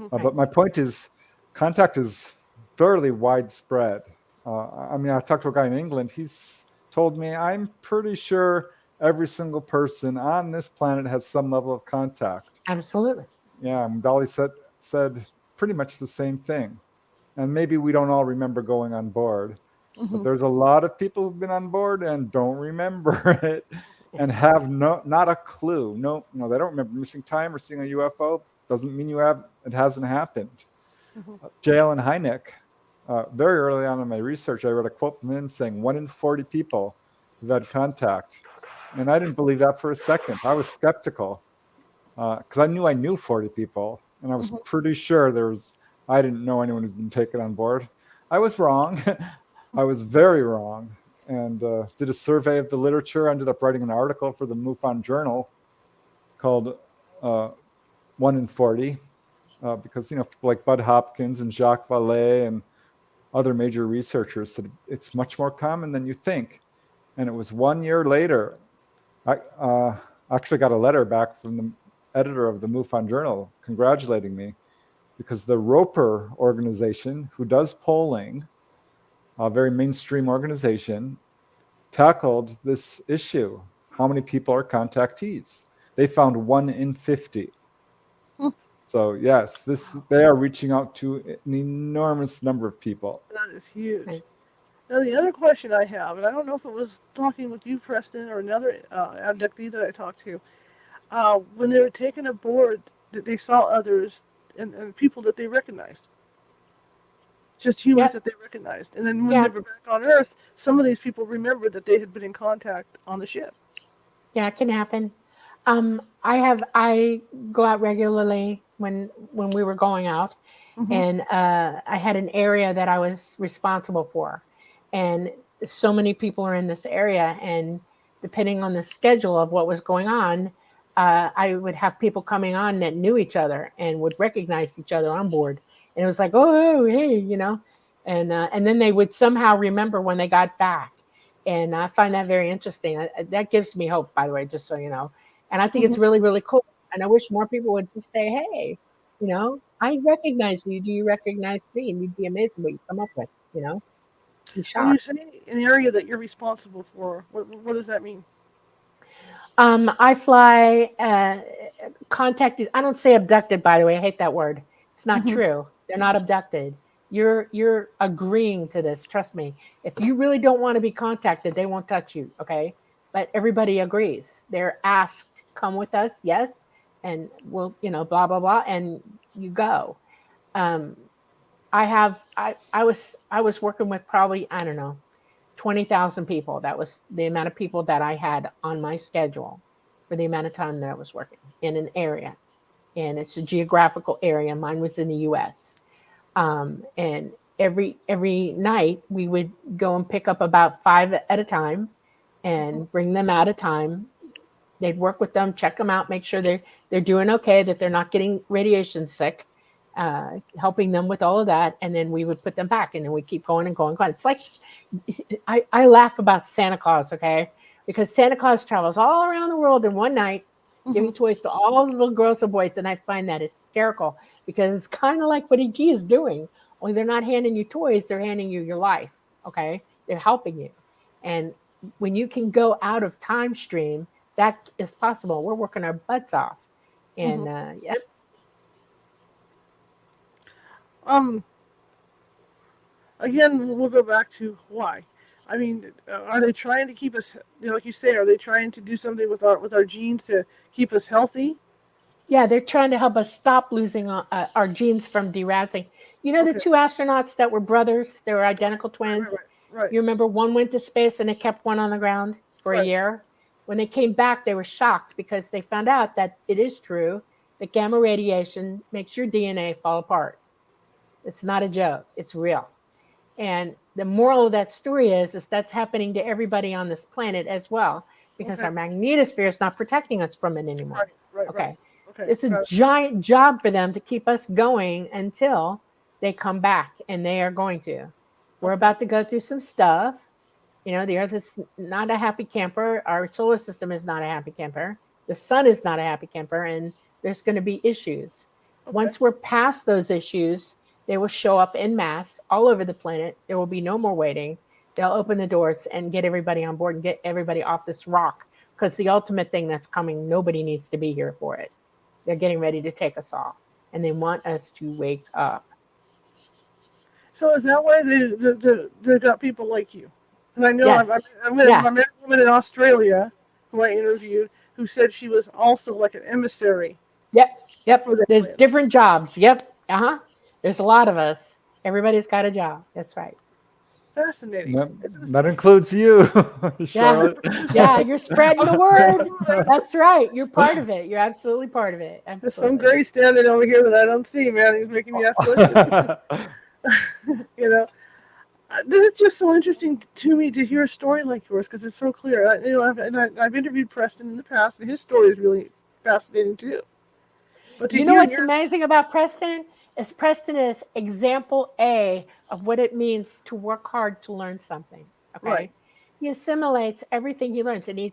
But my point is, contact is fairly widespread. I talked to a guy in England. He's told me, I'm pretty sure every single person on this planet has some level of contact. Absolutely. Yeah, and Dolly said pretty much the same thing. And maybe we don't all remember going on board, but there's a lot of people who've been on board and don't remember it and have not a clue. No, they don't remember missing time or seeing a UFO. Doesn't mean it hasn't happened. J. Allen Hynek, very early on in my research, I read a quote from him saying 1 in 40 people have had contact. And I didn't believe that for a second. I was skeptical because I knew 40 people, and I was pretty sure I didn't know anyone who's been taken on board. I was wrong. I was very wrong, and did a survey of the literature. I ended up writing an article for the MUFON Journal called 1 in 40, because people like Bud Hopkins and Jacques Vallée and other major researchers said it's much more common than you think. And it was 1 year later, I actually got a letter back from the editor of the MUFON Journal congratulating me, because the Roper organization, who does polling, a very mainstream organization, tackled this issue. How many people are contactees? They found 1 in 50. So yes, they are reaching out to an enormous number of people. That is huge. Right. Now, the other question I have, and I don't know if it was talking with you, Preston, or another abductee that I talked to, when they were taken aboard, that they saw others and people that they recognized. Just humans that they recognized. And then when they were back on Earth, some of these people remembered that they had been in contact on the ship. Yeah, it can happen. I go out regularly when we were going out, and I had an area that I was responsible for, and so many people are in this area, and depending on the schedule of what was going on, I would have people coming on that knew each other and would recognize each other on board. And it was like, oh, hey, and then they would somehow remember when they got back. And I find that very interesting. That gives me hope, by the way, just so you know. And I think it's really, really cool. And I wish more people would just say, hey, I recognize you. Do you recognize me? And you'd be amazed what you come up with, Be When you shocked. say an area that you're responsible for, what does that mean? I fly contacted. I don't say abducted, by the way. I hate that word. It's not true. They're not abducted. You're agreeing to this. Trust me. If you really don't want to be contacted, they won't touch you. Okay. But everybody agrees. They're asked, come with us. Yes. And we'll, blah, blah, blah. And you go. I was working with probably, I don't know, 20,000 people. That was the amount of people that I had on my schedule for the amount of time that I was working in an area. And it's a geographical area. Mine was in the US. And every night we would go and pick up about 5 at a time and bring them out of time. They'd work with them, check them out, make sure they're doing okay, that they're not getting radiation sick, helping them with all of that. And then we would put them back, and then we keep going and going and going. It's like, I laugh about Santa Claus, okay? Because Santa Claus travels all around the world in one night, giving toys to all the little girls and boys. And I find that hysterical, because it's kind of like what he is doing, only they're not handing you toys, they're handing you your life, okay? They're helping you. And when you can go out of time stream, that is possible. We're working our butts off. And yeah. Again, we'll go back to why. I mean, are they trying to keep us, like you say, are they trying to do something with our genes to keep us healthy? Yeah, they're trying to help us stop losing our genes from derazzing. The 2 astronauts that were brothers, they were identical twins. Right. You remember one went to space and it kept one on the ground for a year. When they came back, they were shocked because they found out that it is true that gamma radiation makes your DNA fall apart. It's not a joke. It's real. And the moral of that story is that's happening to everybody on this planet as well, because our magnetosphere is not protecting us from it anymore. Right. It's a giant job for them to keep us going until they come back, and they are going to. We're about to go through some stuff. The Earth is not a happy camper. Our solar system is not a happy camper. The sun is not a happy camper, and there's going to be issues. Once we're past those issues, they will show up en masse all over the planet. There will be no more waiting. They'll open the doors and get everybody on board and get everybody off this rock, because the ultimate thing that's coming, nobody needs to be here for it. They're getting ready to take us all, and they want us to wake up. So is that why they got people like you? And I know Yes. I met a woman in Australia who I interviewed who said she was also like an emissary. Yep. For the There's plants. different jobs. Yep. There's a lot of us. Everybody's got a job. That's right. Fascinating. That includes you, Charlotte. Yeah, you're spreading the word. That's right. You're part of it. You're absolutely part of it. There's Absolutely. some Gray standing over here that I don't see, man. He's making me ask questions. This is just so interesting to me to hear a story like yours, because it's so clear. I've interviewed Preston in the past, and his story is really fascinating too. But You know what's amazing about Preston? Preston is example A of what it means to work hard to learn something. Okay. Right. He assimilates everything he learns. And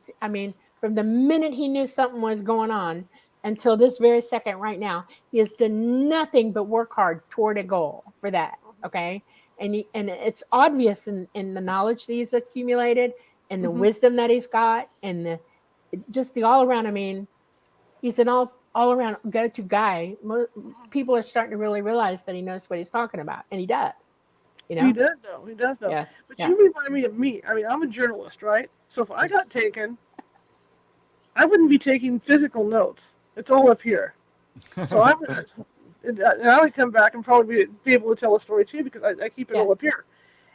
from the minute he knew something was going on until this very second right now, he has done nothing but work hard toward a goal for that. Okay. And it's obvious in the knowledge that he's accumulated, and the wisdom that he's got, and just the all around. I mean, he's an all around go-to guy. People are starting to really realize that he knows what he's talking about, and he does. He does know. Yes. But you remind me of me. I mean, I'm a journalist, right? So if I got taken, I wouldn't be taking physical notes. It's all up here. So I would come back and probably be able to tell a story too, because I keep it all up here.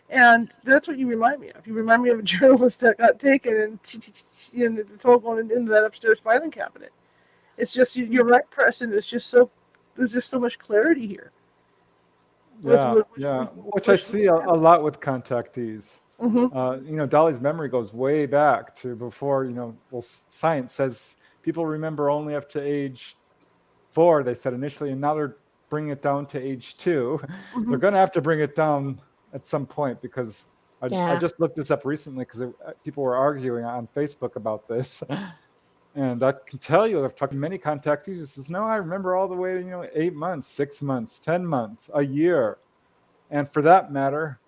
And that's what you remind me of. You remind me of a journalist that got taken and it's all going into that upstairs filing cabinet. It's just, you're right, Preston. There's just so much clarity here. Which I see a lot with contactees. Dolly's memory goes way back to before, science says people remember only up to age 4, they said initially, and now they're bringing it down to age 2. They're going to have to bring it down at some point, because I Yeah. just looked this up recently because people were arguing on Facebook about this. And I can tell you, I've talked to many contactees who says, no, I remember all the way to, 8 months, 6 months, 10 months, a year. And for that matter,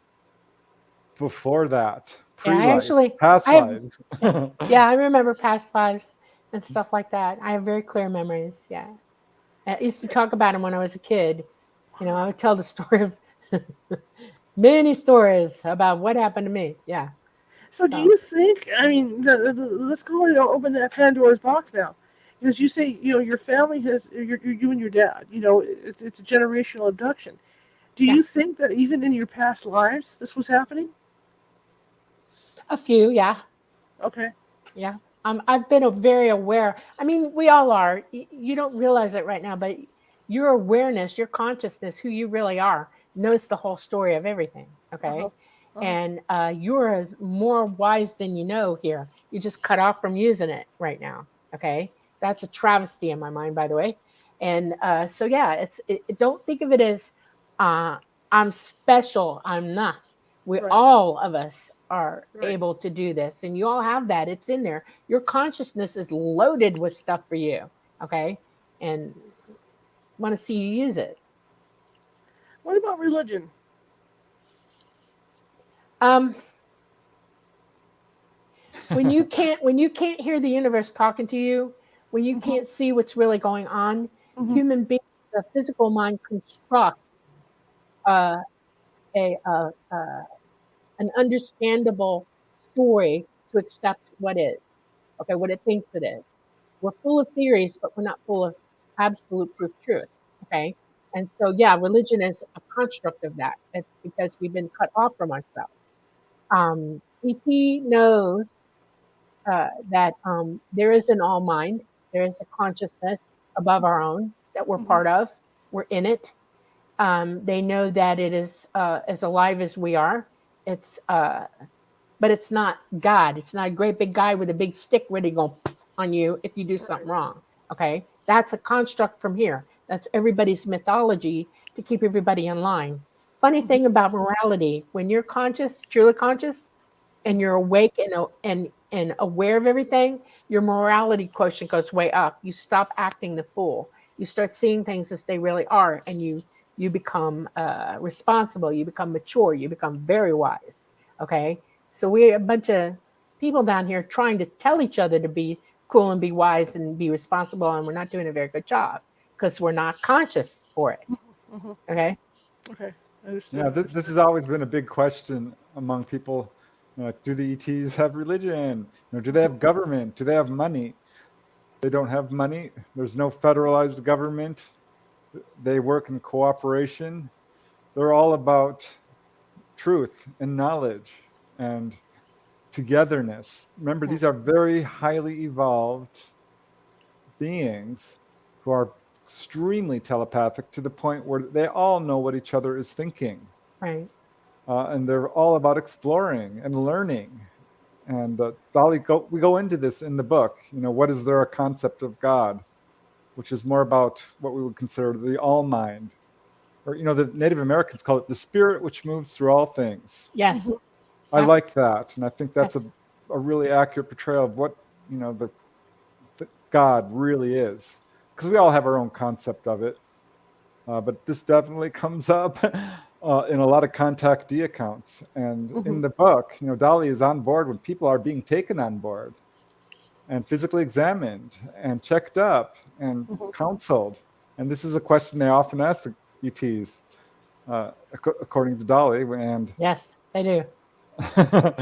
before that, Yeah, pre-life, past lives. Yeah, I remember past lives and stuff like that. I have very clear memories. Yeah. I used to talk about them when I was a kid. I would tell the story of many stories about what happened to me. Yeah. So do you think, I mean, let's go and open that Pandora's box now. Because you say, your family has, you and your dad, it's a generational abduction. Do you think that even in your past lives this was happening? A few, yeah. Okay. Yeah. I've been very aware. I mean, we all are. You don't realize it right now, but your awareness, your consciousness, who you really are, knows the whole story of everything. Okay. And you're as more wise than you know here. You just cut off from using it right now. Okay. That's a travesty in my mind, by the way. And so, yeah, don't think of it as I'm special. I'm not. All of us are able to do this, and you all have that. It's in there. Your consciousness is loaded with stuff for you. Okay. And want to see you use it. What about religion? When you can't hear the universe talking to you, when you can't see what's really going on, human beings, the physical mind constructs an understandable story to accept what is, okay, what it thinks it is. We're full of theories, but we're not full of absolute truth, okay? And so, yeah, religion is a construct of that. It's because we've been cut off from ourselves. ET knows that there is an all mind, there is a consciousness above our own that we're part of, we're in it. They know that it is as alive as we are. It's but it's not God. It's not a great big guy with a big stick ready to go on you if you do something wrong. Okay, that's a construct from here. That's everybody's mythology to keep everybody in line. Funny thing about morality, when you're conscious, truly conscious, and you're awake and aware of everything, your morality quotient goes way up. You stop acting the fool. You start seeing things as they really are, and you become responsible. You become mature. You become very wise. Okay, so we're a bunch of people down here trying to tell each other to be cool and be wise and be responsible, and we're not doing a very good job because we're not conscious for it. Okay. Okay. Yeah, this has always been a big question among people. Do the ETs have religion? Do they have government? Do they have money? They don't have money. There's no federalized government. They work in cooperation. They're all about truth and knowledge and togetherness. Remember, these are very highly evolved beings who are extremely telepathic to the point where they all know what each other is thinking. Right. And they're all about exploring and learning. And Dolly, we go into this in the book. What is there a concept of God, which is more about what we would consider the all mind, or the Native Americans call it the spirit which moves through all things. Yes. I like that, and I think that's a really accurate portrayal of what the God really is, because we all have our own concept of it. But this definitely comes up in a lot of contactee accounts, and in the book, Dolly is on board when people are being taken on board and physically examined and checked up and counseled. And this is a question they often ask the ETs, according to Dolly. And yes, they do.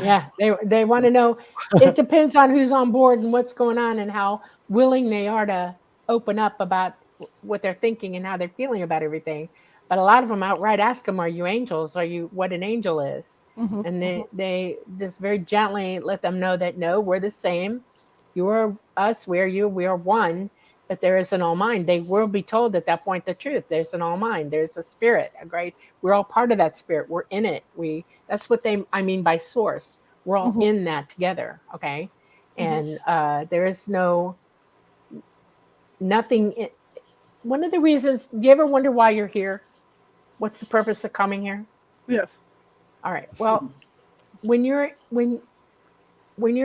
Yeah, they want to know. It depends on who's on board and what's going on and how willing they are to open up about what they're thinking and how they're feeling about everything. But a lot of them outright ask them, are you angels? Are you what an angel is? And they just very gently let them know that no, we're the same. You are us, we are you, we are one. that there is an all mind. They will be told at that point the truth. There's an all mind. There's a spirit, right? We're all part of that spirit. We're in it. That's what I mean by source. We're all in that together, okay? And there is nothing. One of the reasons, do you ever wonder why you're here? What's the purpose of coming here? Yes. All right. Well, when you're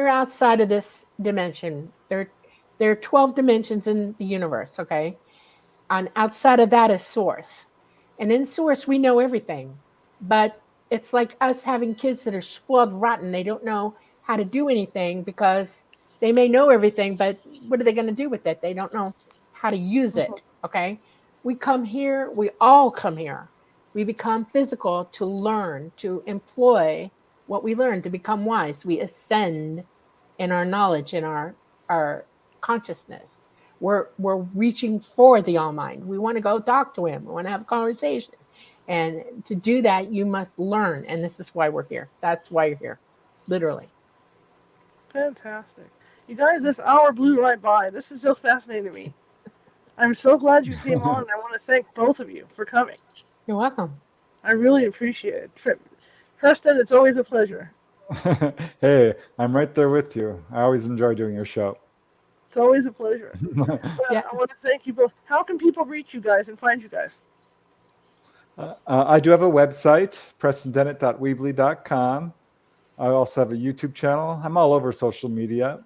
outside of this dimension, there are 12 dimensions in the universe, okay? And outside of that is source. And in source, we know everything. But it's like us having kids that are spoiled rotten. They don't know how to do anything because they may know everything, but what are they going to do with it? They don't know how to use it, okay? We come here, we all come here. We become physical to learn, to employ what we learn, to become wise. We ascend in our knowledge, in our consciousness. We're reaching for the all mind. We want to go talk to him. We want to have a conversation. And to do that, you must learn. And this is why we're here. That's why you're here, literally. Fantastic. You guys, this hour blew right by. This is so fascinating to me. I'm so glad you came on, and I want to thank both of you for coming. You're welcome. I really appreciate it. Preston, it's always a pleasure. Hey, I'm right there with you. I always enjoy doing your show. It's always a pleasure. Yeah. I want to thank you both. How can people reach you guys and find you guys? I do have a website, prestondennett.weebly.com. I also have a YouTube channel. I'm all over social media.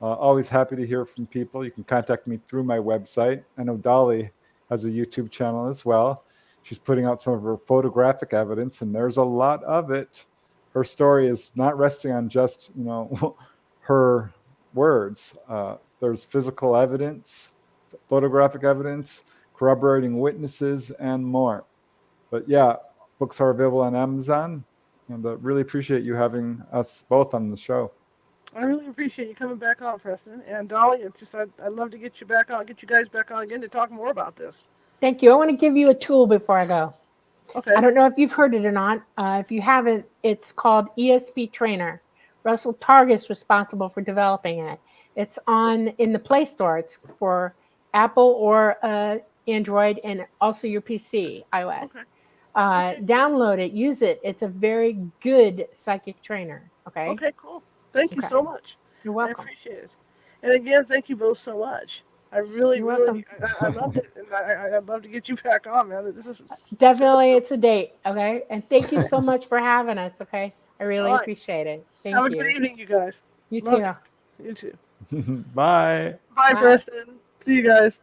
Always happy to hear from people. You can contact me through my website. I know Dolly has a YouTube channel as well. She's putting out some of her photographic evidence, and there's a lot of it. Her story is not resting on just, her words. There's physical evidence, photographic evidence, corroborating witnesses, and more. But yeah, books are available on Amazon, and really appreciate you having us both on the show. I really appreciate you coming back on, Preston. And Dolly, it's just I'd love to get you back on, get you guys back on again to talk more about this. Thank you. I want to give you a tool before I go. Okay. I don't know if you've heard it or not. If you haven't, it's called ESP Trainer. Russell Targ is responsible for developing it. It's in the Play Store. It's for Apple or Android, and also your PC, iOS. Okay. Download it, use it. It's a very good psychic trainer. Okay. Okay, cool. Thank you so much. You're welcome. I appreciate it. And again, thank you both so much. I really, I loved it, and I'd love to get you back on, man. Definitely, it's a date, okay? And thank you so much for having us, okay? I really appreciate it. Thank you. Have a good evening, you guys. You too. You too. Bye. Bye, Preston. See you guys.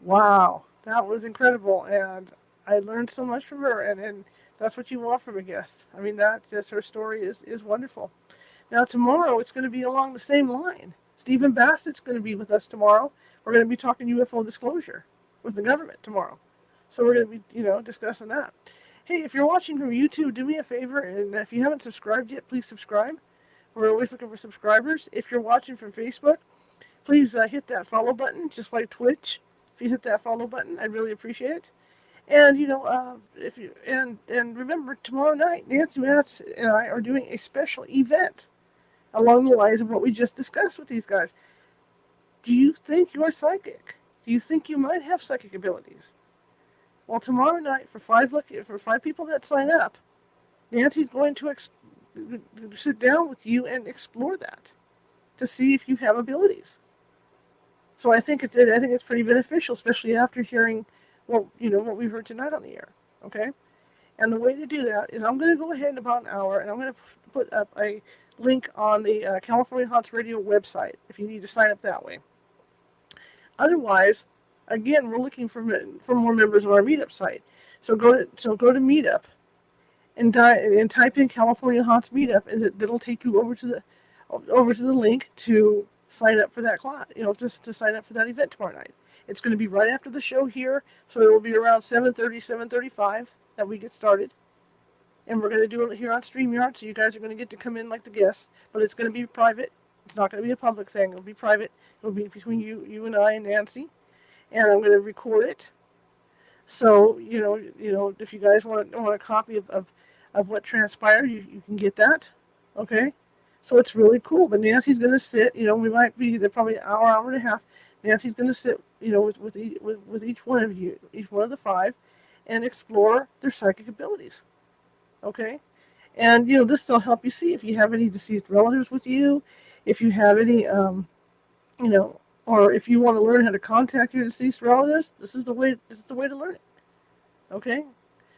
Wow, that was incredible, and I learned so much from her, and that's what you want from a guest. I mean, her story is wonderful. Now, tomorrow, it's going to be along the same line. Stephen Bassett's going to be with us tomorrow. We're going to be talking UFO disclosure with the government tomorrow. So we're going to be, discussing that. Hey, if you're watching from YouTube, do me a favor, and if you haven't subscribed yet, please subscribe. We're always looking for subscribers. If you're watching from Facebook, please hit that follow button, just like Twitch. If you hit that follow button, I'd really appreciate it. And and remember, tomorrow night, Nancy Matz and I are doing a special event along the lines of what we just discussed with these guys. Do you think you're psychic? Do you think you might have psychic abilities? Well, tomorrow night, for five people that sign up, Nancy's going to sit down with you and explore that to see if you have abilities. So I think it's pretty beneficial, especially after hearing what we heard tonight on the air. Okay, and the way to do that is I'm going to go ahead in about an hour, and I'm going to put up a link on the California Haunts Radio website if you need to sign up that way. Otherwise, again, we're looking for more members of our Meetup site. So go to Meetup and type in California Haunts Meetup, and it'll take you over to the link to sign up for that class. Just to sign up for that event tomorrow night. It's going to be right after the show here, so it will be around 7:30, 7:35 that we get started. And we're going to do it here on StreamYard, so you guys are going to get to come in like the guests, but it's going to be private. It's not going to be a public thing. It'll be private. It'll be between you and I and Nancy, and I'm going to record it. So if you guys want a copy of what transpired, you can get that. Okay, so it's really cool. But Nancy's going to sit. We might be there probably an hour and a half. Nancy's going to sit, with each one of you, each one of the 5, and explore their psychic abilities. Okay? And, this will help you see if you have any deceased relatives with you, if you have any, or if you want to learn how to contact your deceased relatives, this is the way to learn it. Okay?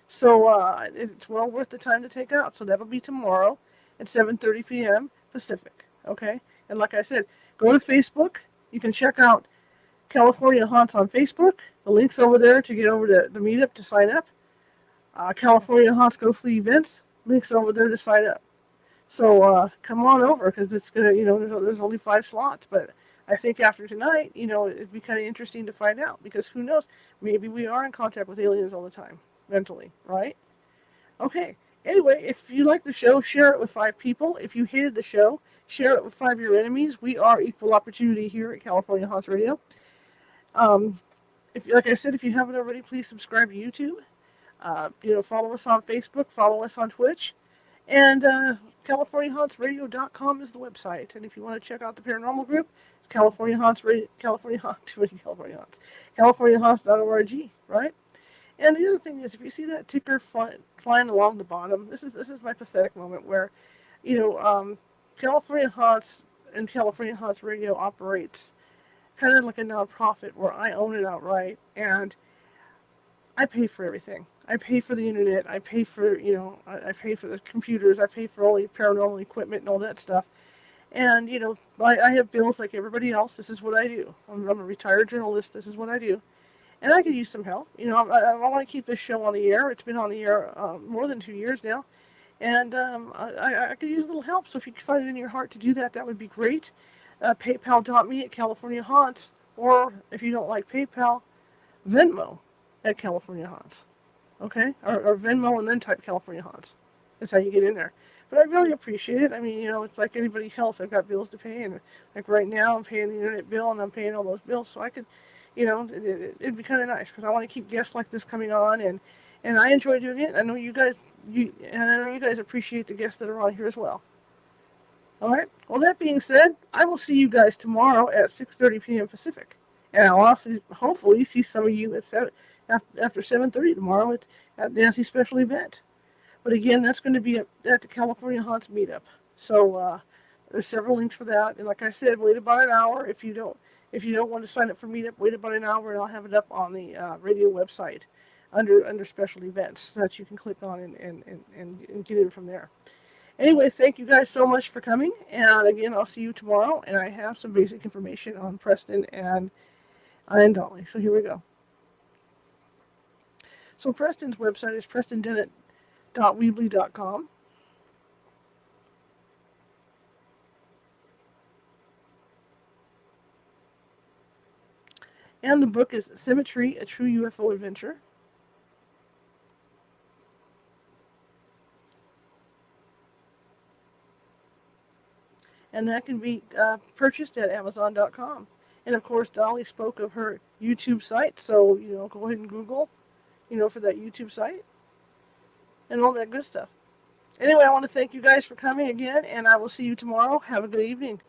So it's well worth the time to take out. So that'll be tomorrow at 7:30 p.m. Pacific. Okay? And like I said, go to Facebook. You can check out California Haunts on Facebook. The link's over there to get over to the meetup to sign up. California Haunts Ghostly Events. Link's over there to sign up. So come on over, because it's gonna, there's only 5 slots. But I think after tonight, it'd be kind of interesting to find out, because who knows? Maybe we are in contact with aliens all the time, mentally, right? Okay. Anyway, if you like the show, share it with 5 people. If you hated the show, share it with 5 of your enemies. We are equal opportunity here at California Haunts Radio. Like I said, if you haven't already, please subscribe to YouTube. Follow us on Facebook, follow us on Twitch, and CaliforniaHauntsRadio.com is the website. And if you want to check out the paranormal group, it's CaliforniaHaunts.org, right? And the other thing is, if you see that ticker flying along the bottom, this is my pathetic moment where, California Haunts and California Haunts Radio operates kind of like a nonprofit where I own it outright, and I pay for everything. I pay for the internet. I pay for, I pay for the computers. I pay for all the paranormal equipment and all that stuff. And, I have bills like everybody else. This is what I do. I'm a retired journalist. This is what I do. And I could use some help. I want to keep this show on the air. It's been on the air more than 2 years now. And I could use a little help. So if you can find it in your heart to do that, that would be great. PayPal.me at California Haunts. Or if you don't like PayPal, Venmo at California Haunts. Okay? Or Venmo and then type California Haunts. That's how you get in there. But I really appreciate it. I mean, it's like anybody else. I've got bills to pay. And like right now, I'm paying the internet bill and I'm paying all those bills. So I could, it'd be kind of nice, because I want to keep guests like this coming on. And I enjoy doing it. I know you guys appreciate the guests that are on here as well. All right. Well, that being said, I will see you guys tomorrow at 6:30 p.m. Pacific. And I'll also hopefully see some of you after 7:30 tomorrow at Nancy's special event. But again, that's going to be at the California Haunts meetup. So there's several links for that. And like I said, wait about an hour. If you don't want to sign up for meetup, wait about an hour, and I'll have it up on the radio website under special events, so that you can click on and get in from there. Anyway, thank you guys so much for coming. And again, I'll see you tomorrow. And I have some basic information on Preston and Dolly. So here we go. So Preston's website is PrestonDennett.weebly.com. And the book is Symmetry, A True UFO Adventure. And that can be purchased at Amazon.com. And of course, Dolly spoke of her YouTube site, so go ahead and Google, for that YouTube site, and all that good stuff. Anyway, I want to thank you guys for coming again, and I will see you tomorrow. Have a good evening.